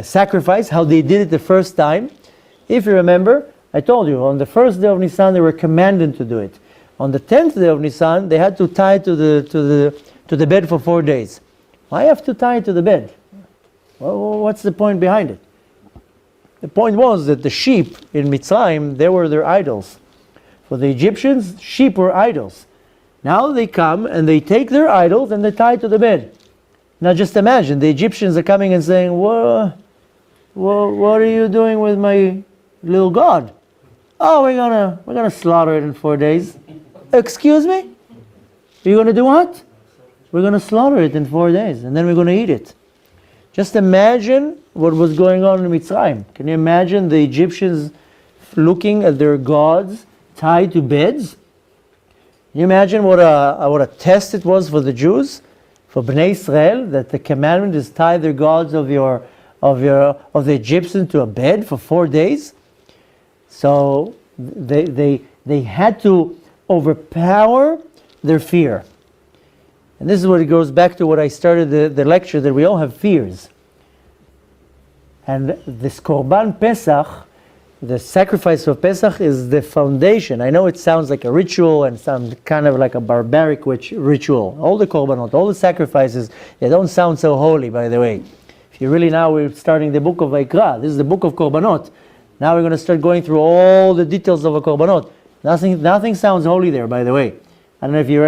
sacrifice, how they did it the first time, if you remember, I told you, on the first day of Nisan they were commanded to do it. On the 10th day of Nisan, they had to tie to the bed for 4 days. Why have to tie it to the bed? Well, what's the point behind it? The point was that the sheep in Mitzrayim, they were their idols. For the Egyptians, sheep were idols. Now they come and they take their idols and they tie it to the bed. Now just imagine, the Egyptians are coming and saying, what are you doing with my little god? Oh, we're gonna slaughter it in 4 days. Excuse me? You're gonna do what? We're gonna slaughter it in 4 days and then we're gonna eat it. Just imagine what was going on in Mitzrayim. Can you imagine the Egyptians looking at their gods tied to beds? Can you imagine what a test it was for the Jews, for Bnei Israel, that the commandment is tie their gods of the Egyptians to a bed for 4 days? So they had to overpower their fear. And this is what it goes back to what I started the lecture, that we all have fears. And this Korban Pesach, the sacrifice of Pesach, is the foundation. I know it sounds like a ritual and some kind of like a barbaric ritual. All the Korbanot, all the sacrifices, they don't sound so holy, by the way. If you really, now we're starting the book of Vayikra. This is the book of Korbanot. Now we're going to start going through all the details of a Korbanot. Nothing sounds holy there, by the way. I don't know if you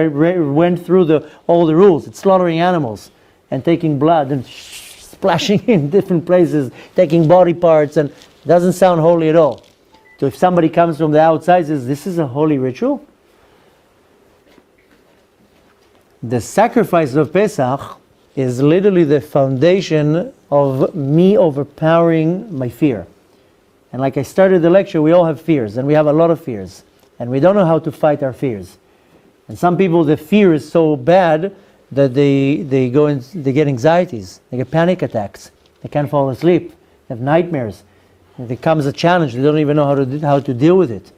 went through all the rules. It's slaughtering animals. and taking blood and splashing in different places, taking body parts, and it doesn't sound holy at all. So if somebody comes from the outside and says, this is a holy ritual, the sacrifice of Pesach is literally the foundation of me overpowering my fear. And like I started the lecture, we all have fears, and we have a lot of fears, and we don't know how to fight our fears. And some people, the fear is so bad that they get anxieties, they get panic attacks, they can't fall asleep, they have nightmares. It becomes a challenge, they don't even know how to deal with it.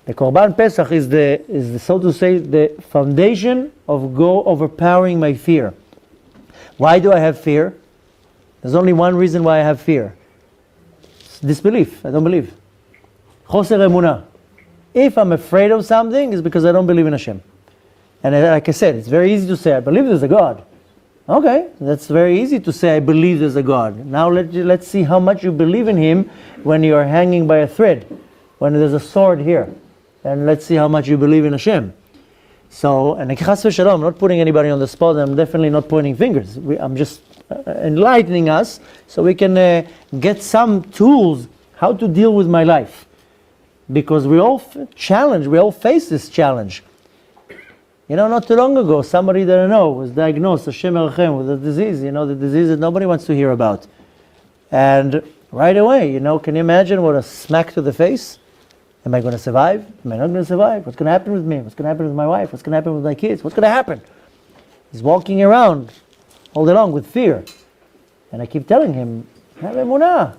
The Korban Pesach is the so to say the foundation of overpowering my fear. Why do I have fear? There's only one reason why I have fear. It's disbelief. I don't believe. Choser emunah. If I'm afraid of something, it's because I don't believe in Hashem. And like I said, it's very easy to say, I believe there's a God. Okay, that's very easy to say, I believe there's a God. Now let's see how much you believe in Him when you are hanging by a thread, when there's a sword here. And let's see how much you believe in Hashem. So, and chas v'shalom, I'm not putting anybody on the spot, I'm definitely not pointing fingers. I'm just enlightening us so we can get some tools how to deal with my life. Because we all face this challenge. You know, not too long ago, somebody that I know was diagnosed, Hashem Erechem, with a disease, the disease that nobody wants to hear about. And right away, can you imagine what a smack to the face? Am I going to survive? Am I not going to survive? What's going to happen with me? What's going to happen with my wife? What's going to happen with my kids? What's going to happen? He's walking around all day long with fear. And I keep telling him, have emunah.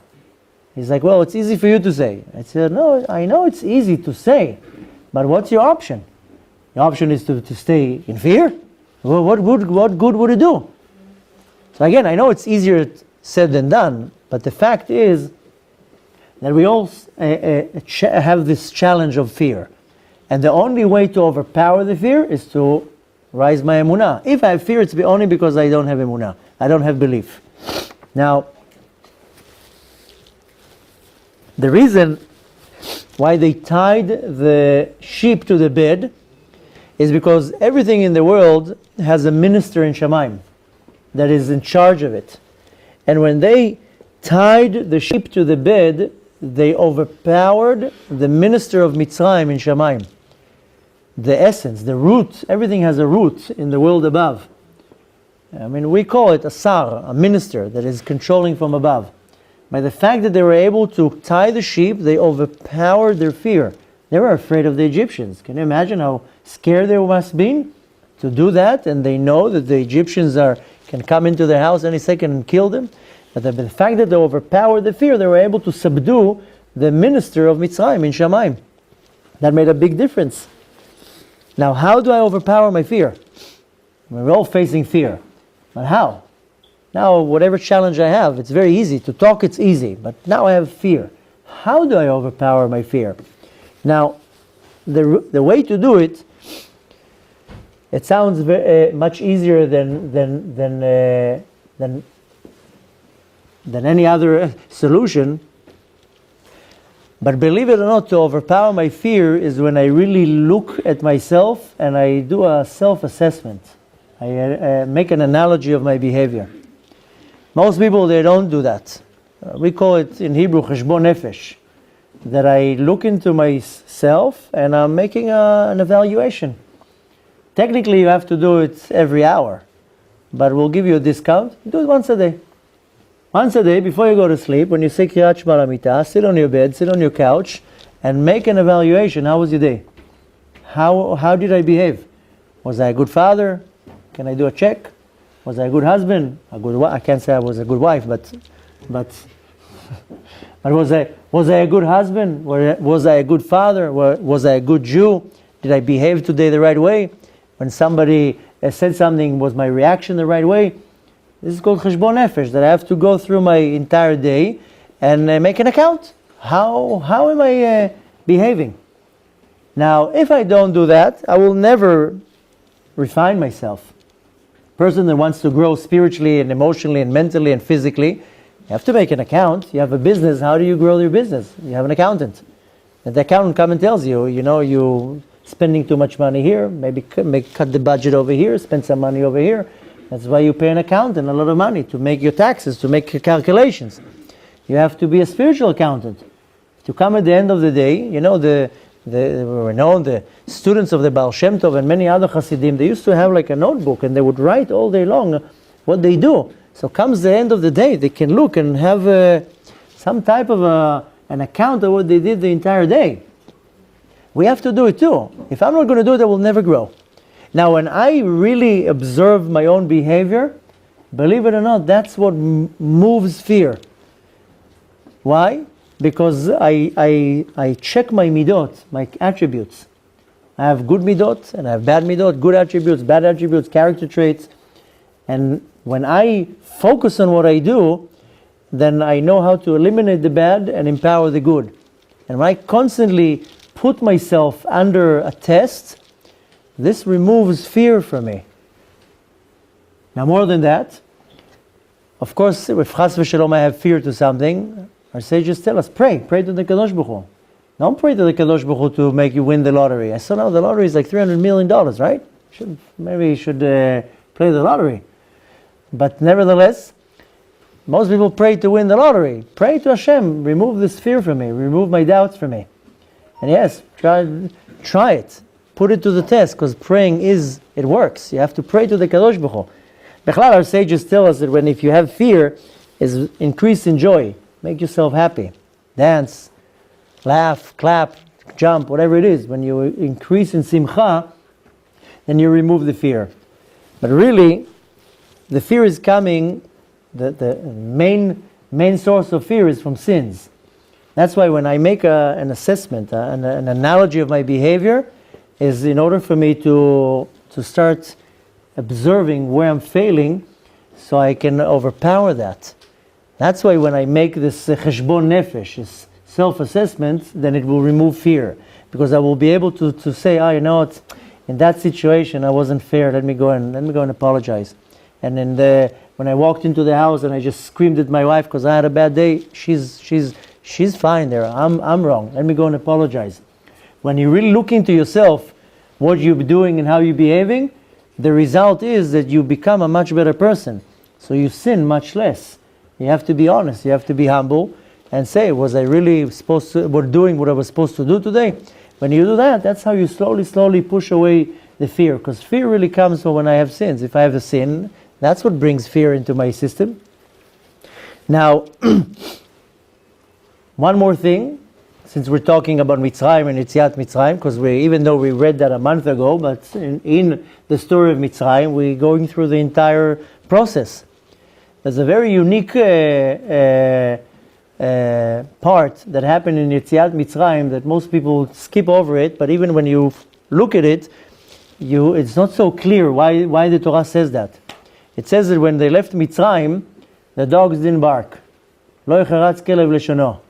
He's like, well, it's easy for you to say. I said, no, I know it's easy to say, but what's your option? The option is to stay in fear? Well, what good would it do? So again, I know it's easier said than done, but the fact is that we all have this challenge of fear. And the only way to overpower the fear is to rise my emunah. If I have fear, it's only because I don't have emunah. I don't have belief. Now, the reason why they tied the sheep to the bed is because everything in the world has a minister in Shamayim that is in charge of it. And when they tied the sheep to the bed, they overpowered the minister of Mitzrayim in Shamayim. The essence, the root, everything has a root in the world above. I mean, we call it a sar, a minister that is controlling from above. By the fact that they were able to tie the sheep, they overpowered their fear. They were afraid of the Egyptians. Can you imagine how scared they must have been to do that? And they know that the Egyptians can come into their house any second and kill them. But the fact that they overpowered the fear, they were able to subdue the minister of Mitzrayim in Shamayim. That made a big difference. Now, how do I overpower my fear? We're all facing fear. But how? Now, whatever challenge I have, it's very easy. To talk, it's easy. But now I have fear. How do I overpower my fear? Now, the way to do it, it sounds much easier than any other solution. But believe it or not, to overpower my fear is when I really look at myself and I do a self-assessment. I make an analogy of my behavior. Most people, they don't do that. We call it in Hebrew, cheshbon nefesh. That I look into myself and I'm making an evaluation. Technically, you have to do it every hour. But we'll give you a discount. Do it once a day. Once a day, before you go to sleep, when you say Kriyat Shema Lamita, sit on your bed, sit on your couch, and make an evaluation. How was your day? How did I behave? Was I a good father? Can I do a check? Was I a good husband? A good wife? I can't say I was a good wife, but was I a good husband? Was I a good father? Was I a good Jew? Did I behave today the right way? When somebody said something, was my reaction the right way? This is called cheshbon nefesh, that I have to go through my entire day and make an account. How am I behaving? Now, if I don't do that, I will never refine myself. Person that wants to grow spiritually and emotionally and mentally and physically, you have to make an account. You have a business. How do you grow your business? You have an accountant. And the accountant comes and tells you, you spending too much money here, maybe cut the budget over here, spend some money over here. That's why you pay an accountant a lot of money to make your taxes, to make your calculations. You have to be a spiritual accountant. To come at the end of the day, you know, the students of the Baal Shem Tov and many other Hasidim, they used to have like a notebook and they would write all day long what they do. So comes the end of the day, they can look and have some type of an account of what they did the entire day. We have to do it too. If I'm not going to do it, I will never grow. Now, when I really observe my own behavior, believe it or not, that's what moves fear. Why? Because I check my midot, my attributes. I have good midot and I have bad midot, good attributes, bad attributes, character traits. And when I focus on what I do, then I know how to eliminate the bad and empower the good. And when I constantly put myself under a test, this removes fear from me. Now, more than that, of course, if Chas v'Shalom I have fear to something, our sages tell us, pray to the Kadosh Baruch Hu. Don't pray to the Kadosh Baruch Hu to make you win the lottery. I saw now the lottery is like $300 million, right? Maybe you should play the lottery. But nevertheless, most people pray to win the lottery. Pray to Hashem, remove this fear from me, remove my doubts from me. And yes, try it. Put it to the test, because praying it works. You have to pray to the Kadosh Baruch Hu. Bechlal, our sages tell us that if you have fear, is increase in joy. Make yourself happy. Dance, laugh, clap, jump, whatever it is. When you increase in simcha, then you remove the fear. But really, the fear is coming, the main source of fear is from sins. That's why when I make an assessment, an analogy of my behavior, is in order for me to start observing where I'm failing, so I can overpower that. That's why when I make this cheshbon nefesh, this self-assessment, then it will remove fear. Because I will be able to say, you know what, in that situation I wasn't fair, let me go and apologize. And when I walked into the house and I just screamed at my wife because I had a bad day, she's fine there, I'm wrong, let me go and apologize. When you really look into yourself, what you're doing and how you're behaving, the result is that you become a much better person. So you sin much less. You have to be honest, you have to be humble and say, was I really supposed to, doing what I was supposed to do today? When you do that, that's how you slowly push away the fear. Because fear really comes from when I have sins. If I have a sin, that's what brings fear into my system. Now, one more thing, since we're talking about Mitzrayim and Yetziat Mitzrayim, because even though we read that a month ago, but in the story of Mitzrayim, we're going through the entire process. There's a very unique part that happened in Yetziat Mitzrayim that most people skip over it, but even when you look at it, it's not so clear why the Torah says that. It says that when they left Mitzrayim, the dogs didn't bark. Lo yecharatz kelev leshono.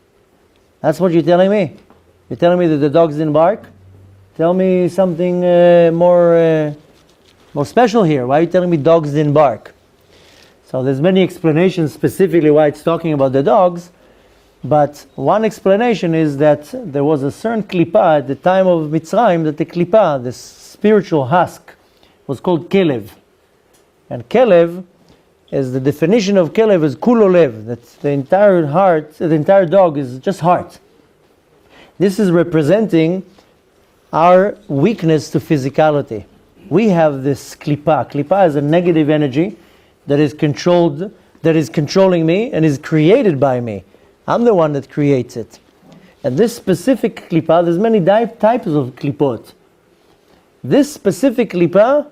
That's what you're telling me? You're telling me that the dogs didn't bark? Tell me something more special here. Why are you telling me dogs didn't bark? So there's many explanations specifically why it's talking about the dogs, but one explanation is that there was a certain klipa at the time of Mitzrayim, that the klipa, the spiritual husk, was called kelev. And kelev is, the definition of kelev is kulo lev, that the entire dog is just heart. This is representing our weakness to physicality. We have this klipa. Klipa is a negative energy that is controlling me and is created by me. I'm the one that creates it. And this specific klipa, there's many types of klipot. This specific klipa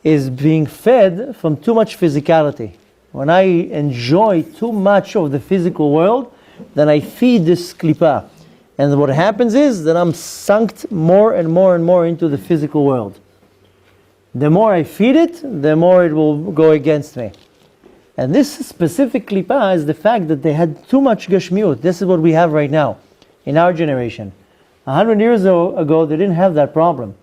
is being fed from too much physicality. When I enjoy too much of the physical world, then I feed this klipa. And what happens is that I'm sunk more and more and more into the physical world. The more I feed it, the more it will go against me. And this specific klipa is the fact that they had too much gashmiut. This is what we have right now, in our generation. 100 years ago, they didn't have that problem.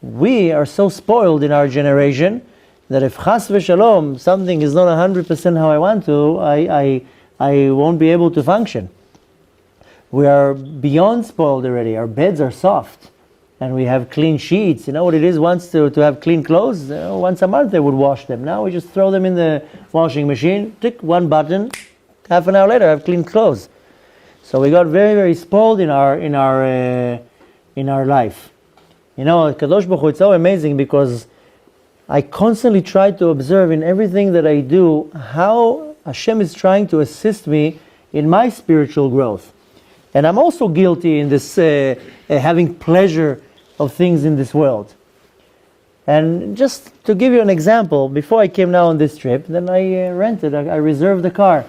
We are so spoiled in our generation that if chas v'shalom, something is not 100% how I want to, I won't be able to function. We are beyond spoiled already. Our beds are soft. and we have clean sheets. You know what it is once to have clean clothes? Once a month they would wash them. Now we just throw them in the washing machine, tick one button, half an hour later I have clean clothes. So we got very, very spoiled in our life. You know, Kadosh Baruch Hu, it's so amazing because I constantly try to observe in everything that I do how Hashem is trying to assist me in my spiritual growth. And I'm also guilty in this having pleasure of things in this world. And just to give you an example, before I came now on this trip, then I reserved a car.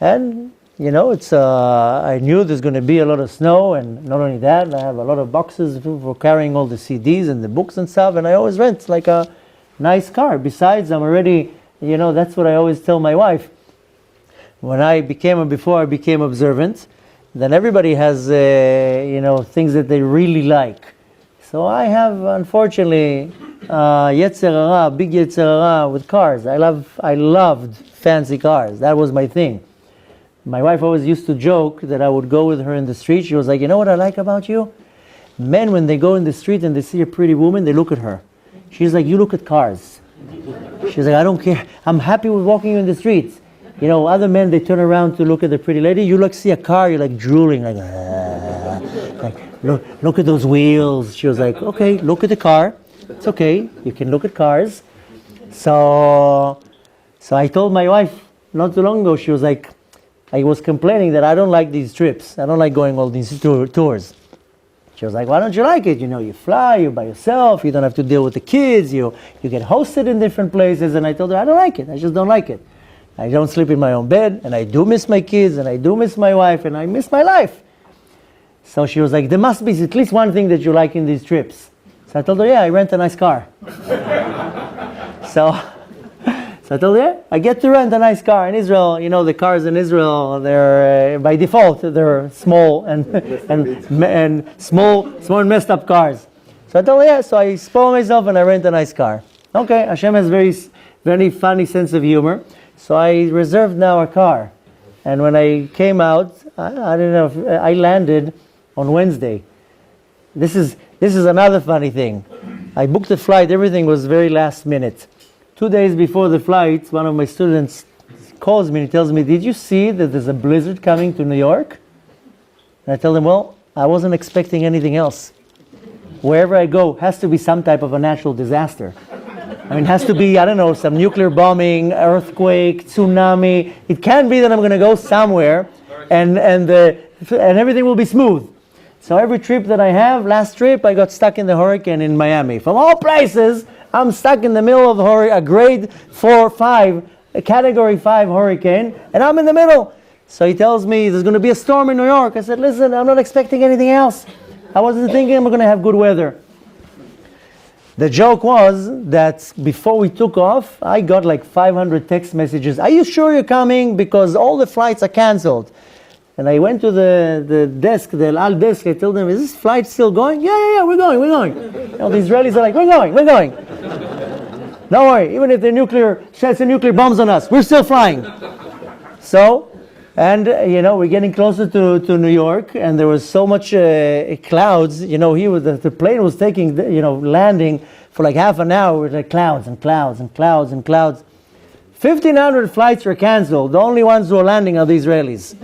And, you know, I knew there's going to be a lot of snow, and not only that, I have a lot of boxes for carrying all the CDs and the books and stuff, and I always rent like a nice car. Besides, I'm already, you know, that's what I always tell my wife. Before I became observant, then everybody has, you know, things that they really like. So I have, unfortunately, big Yetzer Hara with cars. I loved fancy cars. That was my thing. My wife always used to joke that I would go with her in the street. She was like, you know what I like about you? Men, when they go in the street and they see a pretty woman, they look at her. She's like, you look at cars. She's like, I don't care. I'm happy with walking you in the streets. You know, other men, they turn around to look at the pretty lady. You like see a car, you're like drooling, like look at those wheels. She was like, okay, look at the car. It's okay, you can look at cars. So I told my wife not too long ago, she was like, I was complaining that I don't like these trips. I don't like going all these tours. She was like, why don't you like it? You know, you fly, you're by yourself, you don't have to deal with the kids, you get hosted in different places. And I told her, I don't like it. I just don't like it. I don't sleep in my own bed, and I do miss my kids, and I do miss my wife, and I miss my life. So she was like, there must be at least one thing that you like in these trips. So I told her, yeah, I rent a nice car. So I told her, yeah, I get to rent a nice car. In Israel, you know, the cars in Israel, they're by default, they're small and small and messed up cars. So I told her, yeah, so I spoil myself and I rent a nice car. Okay, Hashem has very, very funny sense of humor. So I reserved now a car. And when I came out, I don't know, if I landed on Wednesday. This is another funny thing. I booked the flight, everything was very last minute. 2 days before the flight, one of my students calls me and he tells me, did you see that there's a blizzard coming to New York? And I tell him, well, I wasn't expecting anything else. Wherever I go, has to be some type of a natural disaster. I mean, it has to be, I don't know, some nuclear bombing, earthquake, tsunami. It can't be that I'm going to go somewhere and everything will be smooth. So every trip that I have, last trip, I got stuck in the hurricane in Miami. From all places, I'm stuck in the middle of a grade 4, 5, a category 5 hurricane, and I'm in the middle. So he tells me there's going to be a storm in New York. I said, listen, I'm not expecting anything else. I wasn't thinking I'm going to have good weather. The joke was that before we took off, I got like 500 text messages. Are you sure you're coming? Because all the flights are canceled. And I went to the desk, the El Al desk. I told them, is this flight still going? Yeah, we're going. You know, the Israelis are like, we're going. Don't worry, even if the sheds and nuclear bombs on us, we're still flying. So, and you know, we're getting closer to New York, and there was so much clouds. You know, the plane was taking, landing for like half an hour with like clouds and clouds and clouds and clouds. 1,500 flights were canceled. The only ones who are landing are the Israelis.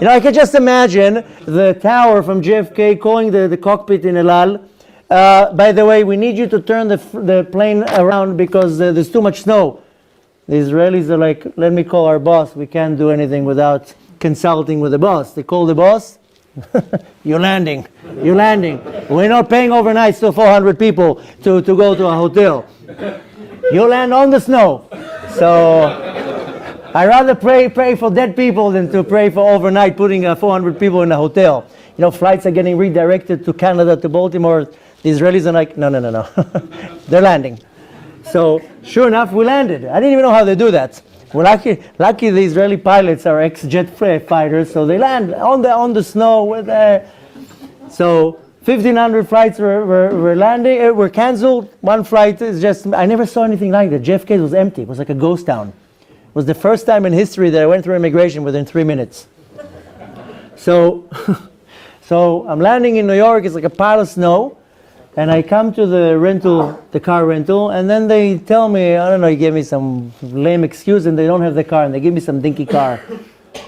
You know, I can just imagine the tower from JFK calling the cockpit in El Al. By the way, we need you to turn the plane around because there's too much snow. The Israelis are like, let me call our boss. We can't do anything without consulting with the boss. They call the boss. You're landing. We're not paying overnights to 400 people to go to a hotel. You land on the snow. So I rather pray for dead people than to pray for overnight putting 400 people in a hotel. You know, flights are getting redirected to Canada, to Baltimore. The Israelis are like, no. They're landing. So sure enough, we landed. I didn't even know how they do that. Well, lucky the Israeli pilots are ex-jet fighters, so they land on the snow. So 1,500 flights were canceled. One flight is just, I never saw anything like that. JFK was empty. It was like a ghost town. It was the first time in history that I went through immigration within 3 minutes. So So I'm landing in New York, it's like a pile of snow, and I come to the car rental, and then they tell me, I don't know, you gave me some lame excuse, and they don't have the car, and they give me some dinky car.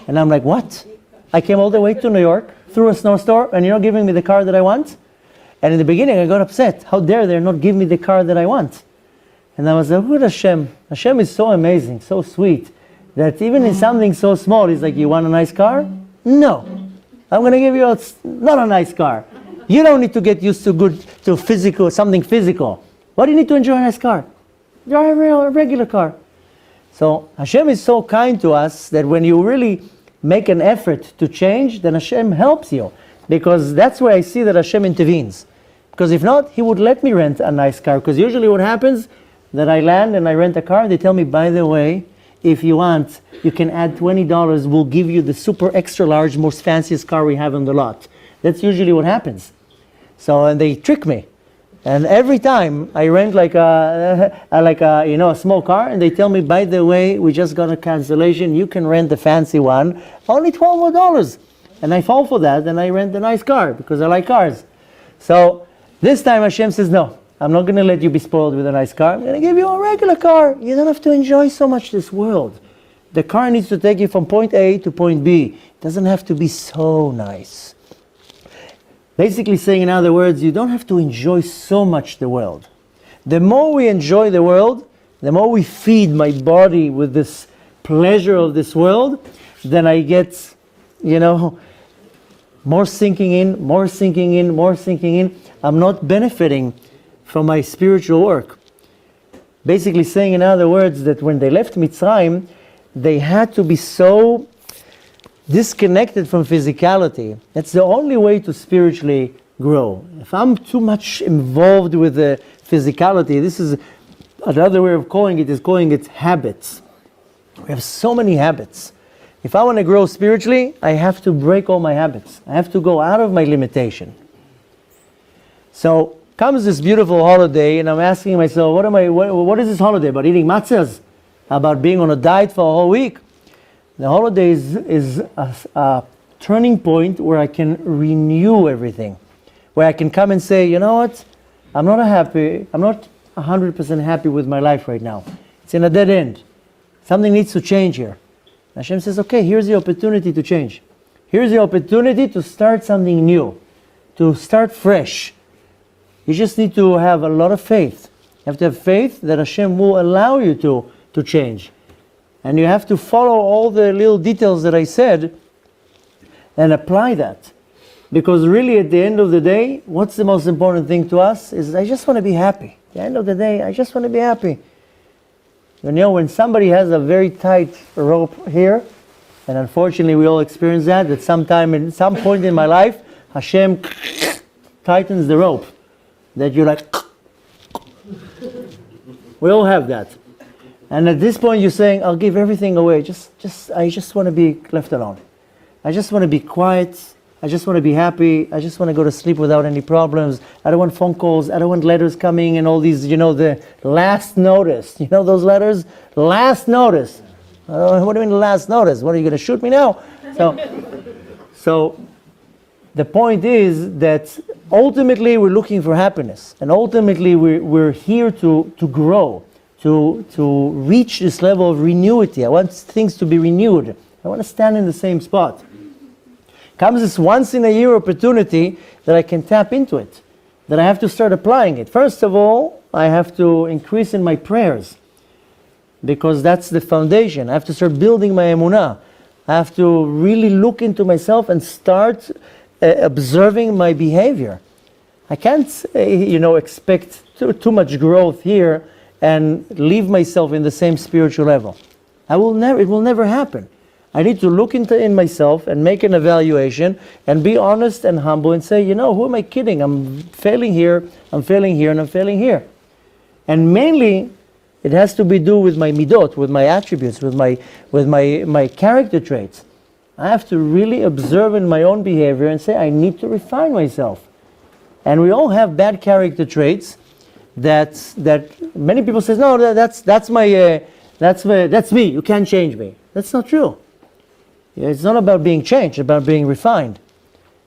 And I'm like, what? I came all the way to New York, through a snowstorm, and you're not giving me the car that I want? And in the beginning, I got upset. How dare they not give me the car that I want? And I was like, who Hashem? Hashem is so amazing, so sweet, that even in something so small, he's like, you want a nice car? No. I'm going to give you not a nice car. You don't need to get used to physical, something physical. Why do you need to enjoy a nice car? Drive a regular car. So Hashem is so kind to us that when you really make an effort to change, then Hashem helps you. Because that's where I see that Hashem intervenes. Because if not, He would let me rent a nice car. Because usually what happens, that I land and I rent a car, and they tell me, by the way, if you want, you can add $20, we'll give you the super extra large, most fanciest car we have on the lot. That's usually what happens. So, and they trick me. And every time I rent like a small car, and they tell me, by the way, we just got a cancellation, you can rent the fancy one, only $12 more. And I fall for that, and I rent the nice car, because I like cars. So, this time Hashem says, no, I'm not going to let you be spoiled with a nice car. I'm going to give you a regular car. You don't have to enjoy so much this world. The car needs to take you from point A to point B. It doesn't have to be so nice. Basically saying, in other words, you don't have to enjoy so much the world. The more we enjoy the world, the more we feed my body with this pleasure of this world, then I get, more sinking in, more sinking in, more sinking in. I'm not benefiting from my spiritual work. Basically saying, in other words, that when they left Mitzrayim, they had to be so disconnected from physicality. That's the only way to spiritually grow. If I'm too much involved with the physicality, this is another way of calling it habits. We have so many habits. If I want to grow spiritually, I have to break all my habits. I have to go out of my limitation. So comes this beautiful holiday, and I'm asking myself, what is this holiday? About eating matzahs? About being on a diet for a whole week? The holiday is a turning point where I can renew everything. Where I can come and say, you know what? I'm not 100% happy with my life right now. It's in a dead end. Something needs to change here. Hashem says, okay, here's the opportunity to change. Here's the opportunity to start something new. To start fresh. You just need to have a lot of faith. You have to have faith that Hashem will allow you to change. And you have to follow all the little details that I said and apply that. Because really at the end of the day, what's the most important thing to us is I just want to be happy. At the end of the day, I just want to be happy. When somebody has a very tight rope here, and unfortunately we all experience that, at some point in my life, Hashem tightens the rope. That you're like, we all have that. And at this point you're saying, I'll give everything away. I just want to be left alone. I just want to be quiet. I just want to be happy. I just want to go to sleep without any problems. I don't want phone calls. I don't want letters coming and all these, the last notice. You know those letters? Last notice. What do you mean last notice? What, are you going to shoot me now? So the point is that ultimately we're looking for happiness. And ultimately we're here to grow. To reach this level of renewity. I want things to be renewed. I want to stand in the same spot. Comes this once in a year opportunity that I can tap into it. That I have to start applying it. First of all, I have to increase in my prayers. Because that's the foundation. I have to start building my emunah. I have to really look into myself and start observing my behavior. I can't, expect too much growth here and leave myself in the same spiritual level. It will never happen. I need to look in myself and make an evaluation and be honest and humble and say, who am I kidding? I'm failing here, and I'm failing here. And mainly, it has to be do with my midot, with my attributes, with my character traits. I have to really observe in my own behavior and say, I need to refine myself. And we all have bad character traits that many people say, no, that's me. You can't change me. That's not true. It's not about being changed. It's about being refined.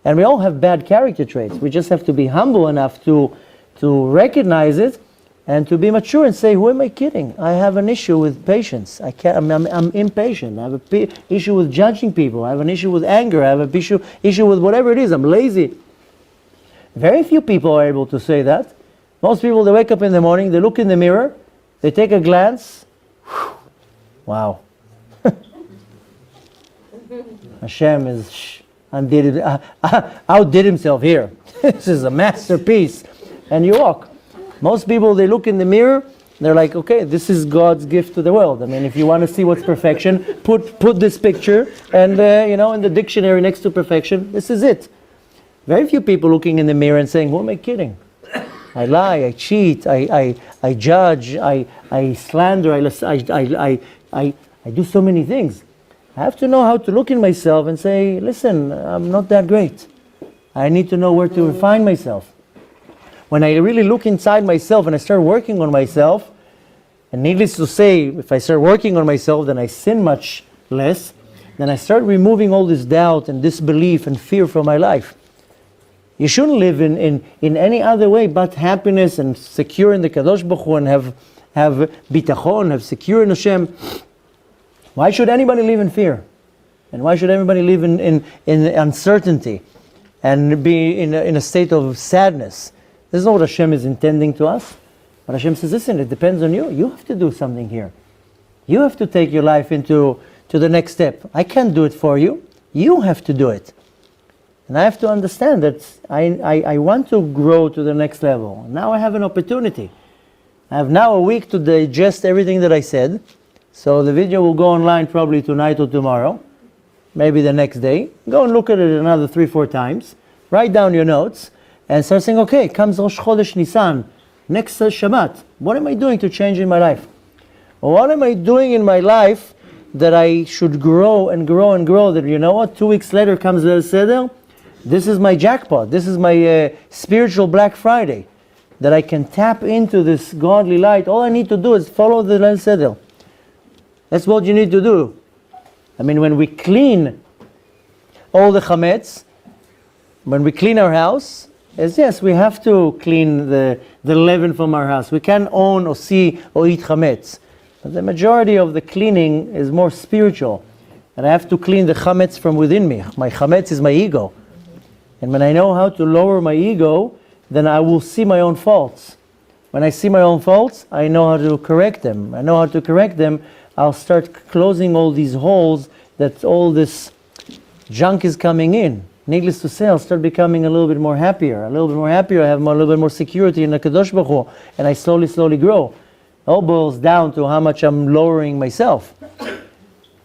And we all have bad character traits. We just have to be humble enough to recognize it and to be mature and say, who am I kidding? I have an issue with patience. I'm impatient. I have an issue with judging people. I have an issue with anger. I have an issue with whatever it is. I'm lazy. Very few people are able to say that. Most people, they wake up in the morning, they look in the mirror, they take a glance. Whew, wow. Hashem is outdid himself here. This is a masterpiece. And you walk. Most people, they look in the mirror, they're like, okay, this is God's gift to the world. I mean, if you want to see what's perfection, put this picture and, in the dictionary next to perfection, this is it. Very few people looking in the mirror and saying, who am I kidding? I lie, I cheat, I judge, I slander, I do so many things. I have to know how to look in myself and say, listen, I'm not that great. I need to know where to refine myself. When I really look inside myself and I start working on myself, and needless to say, if I start working on myself, then I sin much less, then I start removing all this doubt and disbelief and fear from my life. You shouldn't live in any other way but happiness and secure in the Kadosh Baruch Hu and have bitachon, have secure in Hashem. Why should anybody live in fear? And why should everybody live in uncertainty and be in a state of sadness? This is not what Hashem is intending to us. But Hashem says, listen, it depends on you. You have to do something here. You have to take your life to the next step. I can't do it for you. You have to do it. And I have to understand that I want to grow to the next level. Now I have an opportunity. I have now a week to digest everything that I said. So the video will go online probably tonight or tomorrow. Maybe the next day. Go and look at it another 3-4 times. Write down your notes. And start saying, okay, comes Rosh Chodesh Nisan, next Shabbat. What am I doing to change in my life? Or what am I doing in my life that I should grow and grow and grow? That, 2 weeks later comes Leil Seder. This is my jackpot. This is my spiritual Black Friday. That I can tap into this godly light. All I need to do is follow the Leil Seder. That's what you need to do. I mean, when we clean all the chametz, when we clean our house, yes, we have to clean the leaven from our house. We can't own or see or eat chametz. But the majority of the cleaning is more spiritual. And I have to clean the chametz from within me. My chametz is my ego. And when I know how to lower my ego, then I will see my own faults. When I see my own faults, I know how to correct them. I know how to correct them. I'll start closing all these holes that all this junk is coming in. Needless to say, I'll start becoming a little bit more happier. I have a little bit more security in the Kadosh Baruch Hu, and I slowly grow. It all boils down to how much I'm lowering myself.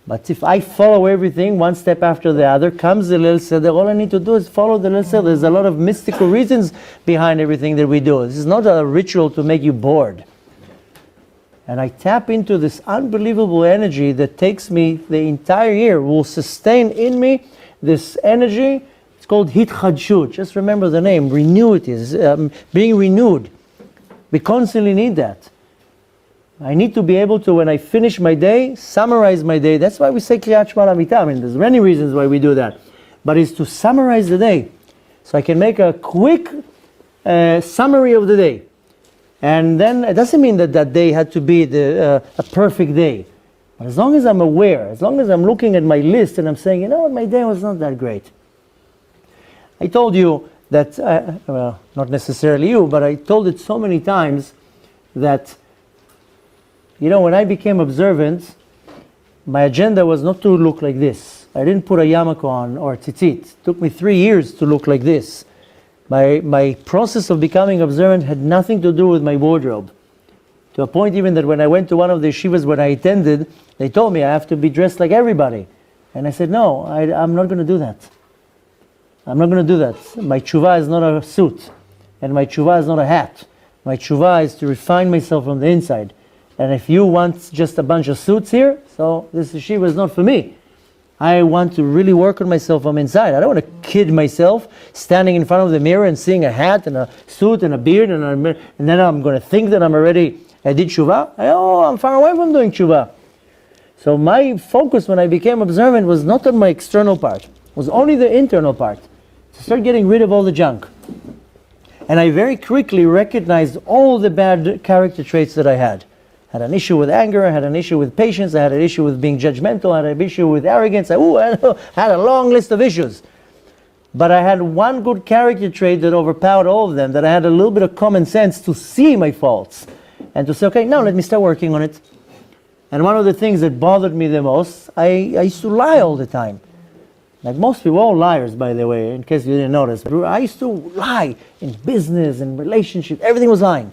But if I follow everything one step after the other, comes the Leil Seder, all I need to do is follow the Leil Seder. There's a lot of mystical reasons behind everything that we do. This is not a ritual to make you bored. And I tap into this unbelievable energy that takes me the entire year, will sustain in me this energy. It's called Hitchadshut. Just remember the name. Renew it is. Being renewed. We constantly need that. I need to be able to, when I finish my day, summarize my day. That's why we say Kriyat Shema L'Amidah. I mean, there's many reasons why we do that. But it's to summarize the day. So I can make a quick summary of the day. And then it doesn't mean that day had to be a perfect day. But as long as I'm aware, as long as I'm looking at my list and I'm saying, you know what, my day was not that great. I told you that, well, not necessarily you, but I told it so many times that, when I became observant, my agenda was not to look like this. I didn't put a yarmulke on or tzitzit. It took me 3 years to look like this. My process of becoming observant had nothing to do with my wardrobe. To a point even that when I went to one of the yeshivas when I attended, they told me I have to be dressed like everybody. And I said, no, I'm not going to do that. I'm not going to do that. My tshuva is not a suit. And my tshuva is not a hat. My tshuva is to refine myself from the inside. And if you want just a bunch of suits here, so this yeshiva is not for me. I want to really work on myself from inside. I don't want to kid myself standing in front of the mirror and seeing a hat and a suit and a beard and then I'm going to think that I did tshuva. I'm far away from doing tshuva. So my focus when I became observant was not on my external part. It was only the internal part. to start getting rid of all the junk. And I very quickly recognized all the bad character traits that I had. I had an issue with anger, I had an issue with patience, I had an issue with being judgmental, I had an issue with arrogance. I had a long list of issues. But I had one good character trait that overpowered all of them, that I had a little bit of common sense to see my faults and to say, okay, now let me start working on it. And one of the things that bothered me the most, I used to lie all the time. Like most people, all liars, by the way, in case you didn't notice. I used to lie in business and relationships. Everything was lying.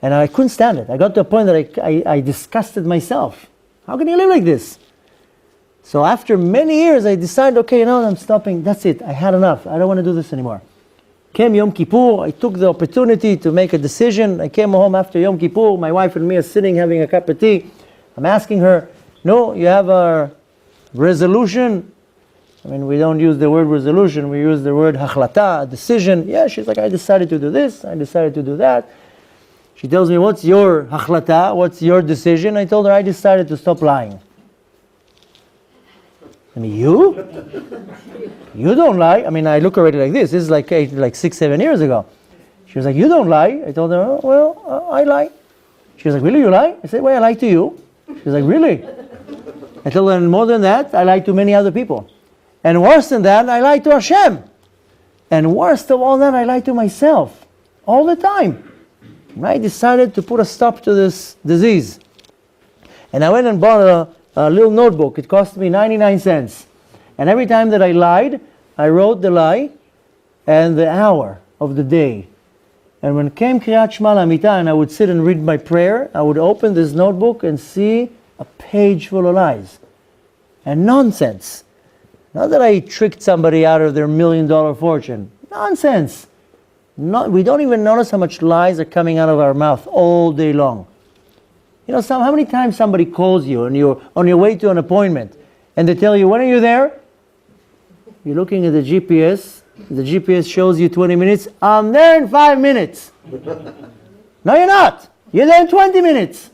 And I couldn't stand it. I got to a point that I disgusted myself. How can you live like this? So after many years, I decided, okay, you know, I'm stopping. That's it. I had enough. I don't want to do this anymore. Came Yom Kippur. I took the opportunity to make a decision. I came home after Yom Kippur. My wife and me are sitting having a cup of tea. I'm asking her, no, you have a resolution? I mean, we don't use the word resolution, we use the word hachlata, a decision. Yeah, she's like, I decided to do this, I decided to do that. She tells me, what's your hachlata, what's your decision? I told her, I decided to stop lying. I mean, you? You don't lie? I mean, I look already like this. This is like 6, 7 years ago. She was like, you don't lie. I told her, oh, well, I lie. She was like, really, you lie? I said, well, I lie to you. She was like, really? I told her, and more than that, I lie to many other people. And worse than that, I lie to Hashem. And worst of all that, I lie to myself. All the time. And I decided to put a stop to this disease. And I went and bought a little notebook. It cost me 99 cents. And every time that I lied, I wrote the lie and the hour of the day. And when came Kriyat Shema L'Amita and I would sit and read my prayer, I would open this notebook and see a page full of lies. And nonsense. Not that I tricked somebody out of their $1 million fortune. Nonsense. We don't even notice how much lies are coming out of our mouth all day long. You know, how many times somebody calls you and you're on your way to an appointment and they tell you, when are you there? You're looking at the GPS. The GPS shows you 20 minutes. I'm there in 5 minutes. No, you're not. You're there in 20 minutes.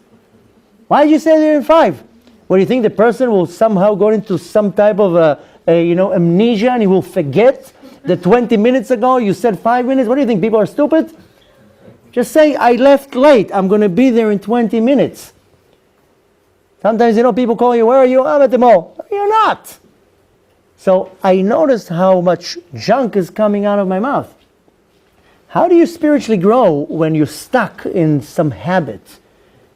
Why did you say they're in 5? What, do you think the person will somehow go into some type of amnesia and he will forget that 20 minutes ago you said 5 minutes? What do you think, people are stupid? Just say, I left late. I'm going to be there in 20 minutes. Sometimes, people call you, where are you? I'm at the mall. You're not. So I noticed how much junk is coming out of my mouth. How do you spiritually grow when you're stuck in some habit?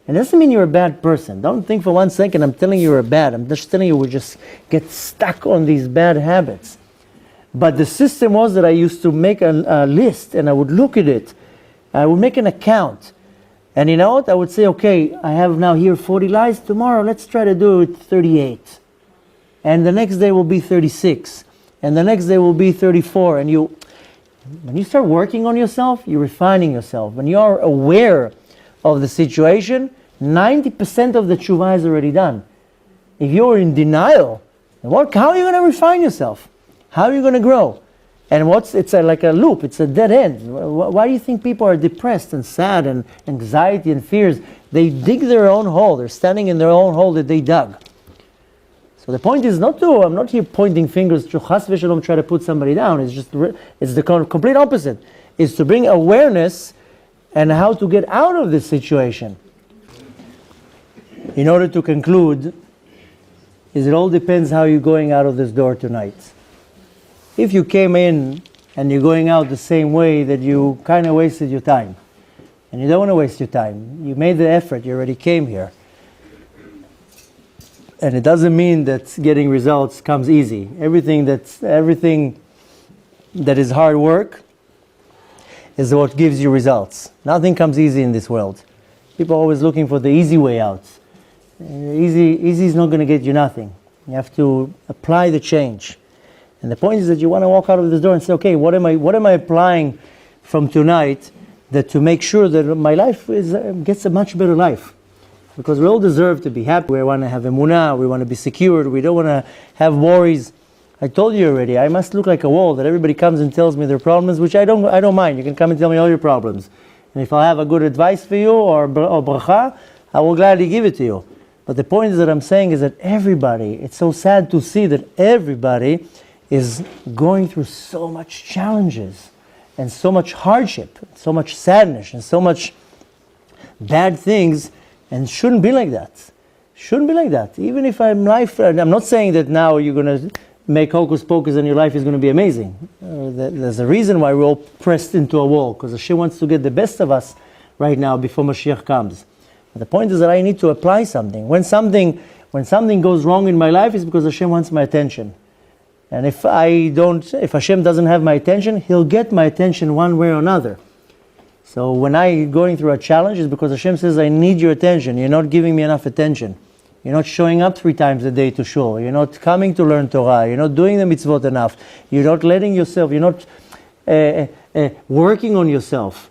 It doesn't mean you're a bad person. Don't think for 1 second I'm telling you you're bad. I'm just telling you we just get stuck on these bad habits. But the system was that I used to make a list and I would look at it. I would make an account. And you know what? I would say, okay, I have now here 40 lies. Tomorrow, let's try to do it 38. And the next day will be 36. And the next day will be 34. And when you start working on yourself, you're refining yourself. When you are aware of the situation, 90% of the tshuva is already done. If you're in denial, how are you going to refine yourself? How are you going to grow? And it's like a loop, it's a dead end. Why do you think people are depressed and sad and anxiety and fears? They dig their own hole. They're standing in their own hole that they dug. So the point is I'm not here pointing fingers to chas v'shalom, try to put somebody down. It's the complete opposite. It's to bring awareness and how to get out of this situation. In order to conclude, it all depends how you're going out of this door tonight. If you came in and you're going out the same way, that you kind of wasted your time. And you don't want to waste your time. You made the effort, you already came here. And it doesn't mean that getting results comes easy. Everything that is hard work is what gives you results. Nothing comes easy in this world. People are always looking for the easy way out. Easy is not going to get you nothing. You have to apply the change. And the point is that you want to walk out of this door and say, okay, what am I applying from tonight to make sure that my life gets a much better life? Because we all deserve to be happy. We want to have emunah, we want to be secured, we don't want to have worries. I told you already, I must look like a wall that everybody comes and tells me their problems, which I don't mind. You can come and tell me all your problems. And if I have a good advice for you or bracha, I will gladly give it to you. But the point is that I'm saying is that everybody, it's so sad to see that everybody is going through so much challenges and so much hardship, so much sadness and so much bad things, and shouldn't be like that. Shouldn't be like that. Even if I'm not saying that now you're going to make hocus pocus and your life is going to be amazing. There's a reason why we're all pressed into a wall, because Hashem wants to get the best of us right now before Mashiach comes. But the point is that I need to apply something. When something goes wrong in my life, it's because Hashem wants my attention. And if Hashem doesn't have my attention, He'll get my attention one way or another. So when I'm going through a challenge, it's because Hashem says, I need your attention. You're not giving me enough attention. You're not showing up 3 times a day to shul. You're not coming to learn Torah. You're not doing the mitzvot enough. You're not letting yourself, you're not working on yourself.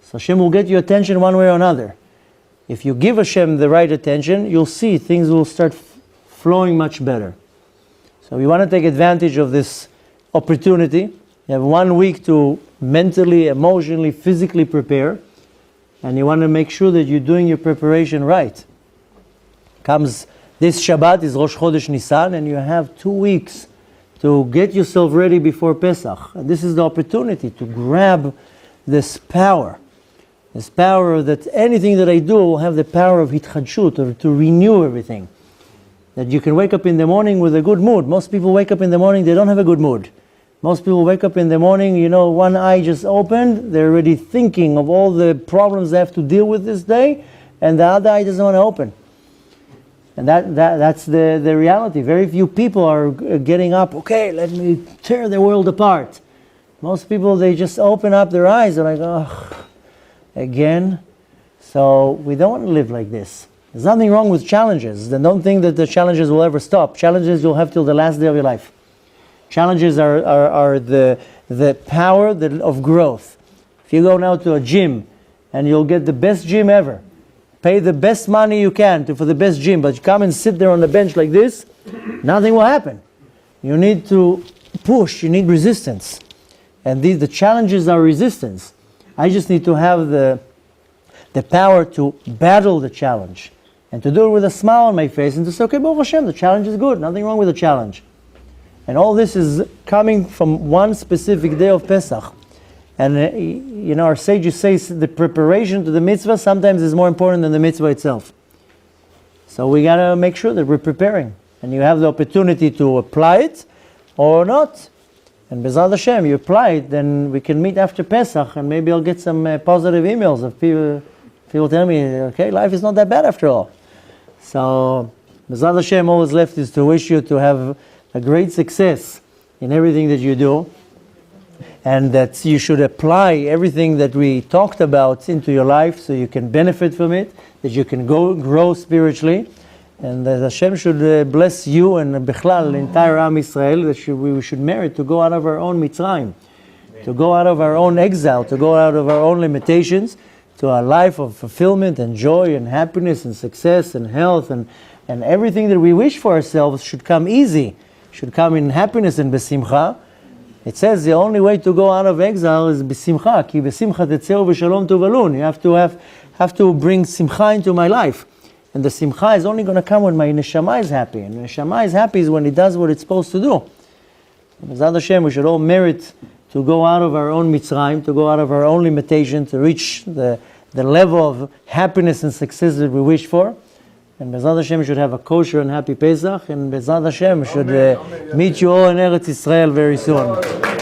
So Hashem will get your attention one way or another. If you give Hashem the right attention, you'll see things will start flowing much better. So we want to take advantage of this opportunity. You have 1 week to mentally, emotionally, physically prepare. And you want to make sure that you're doing your preparation right. Comes this Shabbat is Rosh Chodesh Nisan, and you have 2 weeks to get yourself ready before Pesach. And this is the opportunity to grab this power. This power that anything that I do will have the power of hitchadshut, or to renew everything. That you can wake up in the morning with a good mood. Most people wake up in the morning, they don't have a good mood. Most people wake up in the morning, one eye just opened, they're already thinking of all the problems they have to deal with this day, and the other eye doesn't want to open. And that's the reality. Very few people are getting up, okay, let me tear the world apart. Most people, they just open up their eyes, they're like, oh, again. So we don't want to live like this. There's nothing wrong with challenges. Then don't think that the challenges will ever stop. Challenges you'll have till the last day of your life. Challenges are the power of growth. If you go now to a gym and you'll get the best gym ever, pay the best money you can for the best gym, but you come and sit there on the bench like this, nothing will happen. You need to push, you need resistance. And the challenges are resistance. I just need to have the power to battle the challenge. And to do it with a smile on my face and to say, okay, Baruch Hashem, the challenge is good, nothing wrong with the challenge. And all this is coming from one specific day of Pesach. And our sages say the preparation to the mitzvah sometimes is more important than the mitzvah itself. So we got to make sure that we're preparing. And you have the opportunity to apply it or not. And B'ezrat Hashem, you apply it, then we can meet after Pesach, and maybe I'll get some positive emails of people tell me, okay, life is not that bad after all. So B'ezrat Hashem, all that's left is to wish you to have a great success in everything that you do, and that you should apply everything that we talked about into your life so you can benefit from it, that you can grow spiritually, and that Hashem should bless you and Bichlal, the entire Am Yisrael, that we should merit to go out of our own Mitzrayim, to go out of our own exile, to go out of our own limitations, to a life of fulfillment and joy and happiness and success and health, and everything that we wish for ourselves should come easy, should come in happiness and besimcha. It says the only way to go out of exile is besimcha, ki besimcha tetzeu v'shalom tuvalun. You have to bring simcha into my life. And the simcha is only going to come when my neshama is happy. And neshama is happy is when it does what it's supposed to do. B'ezrat Hashem, we should all merit to go out of our own Mitzrayim, to go out of our own limitation, to reach the level of happiness and success that we wish for. And B'ezrat Hashem should have a kosher and happy Pesach, and B'ezrat Hashem should meet you all in Eretz Yisrael very soon.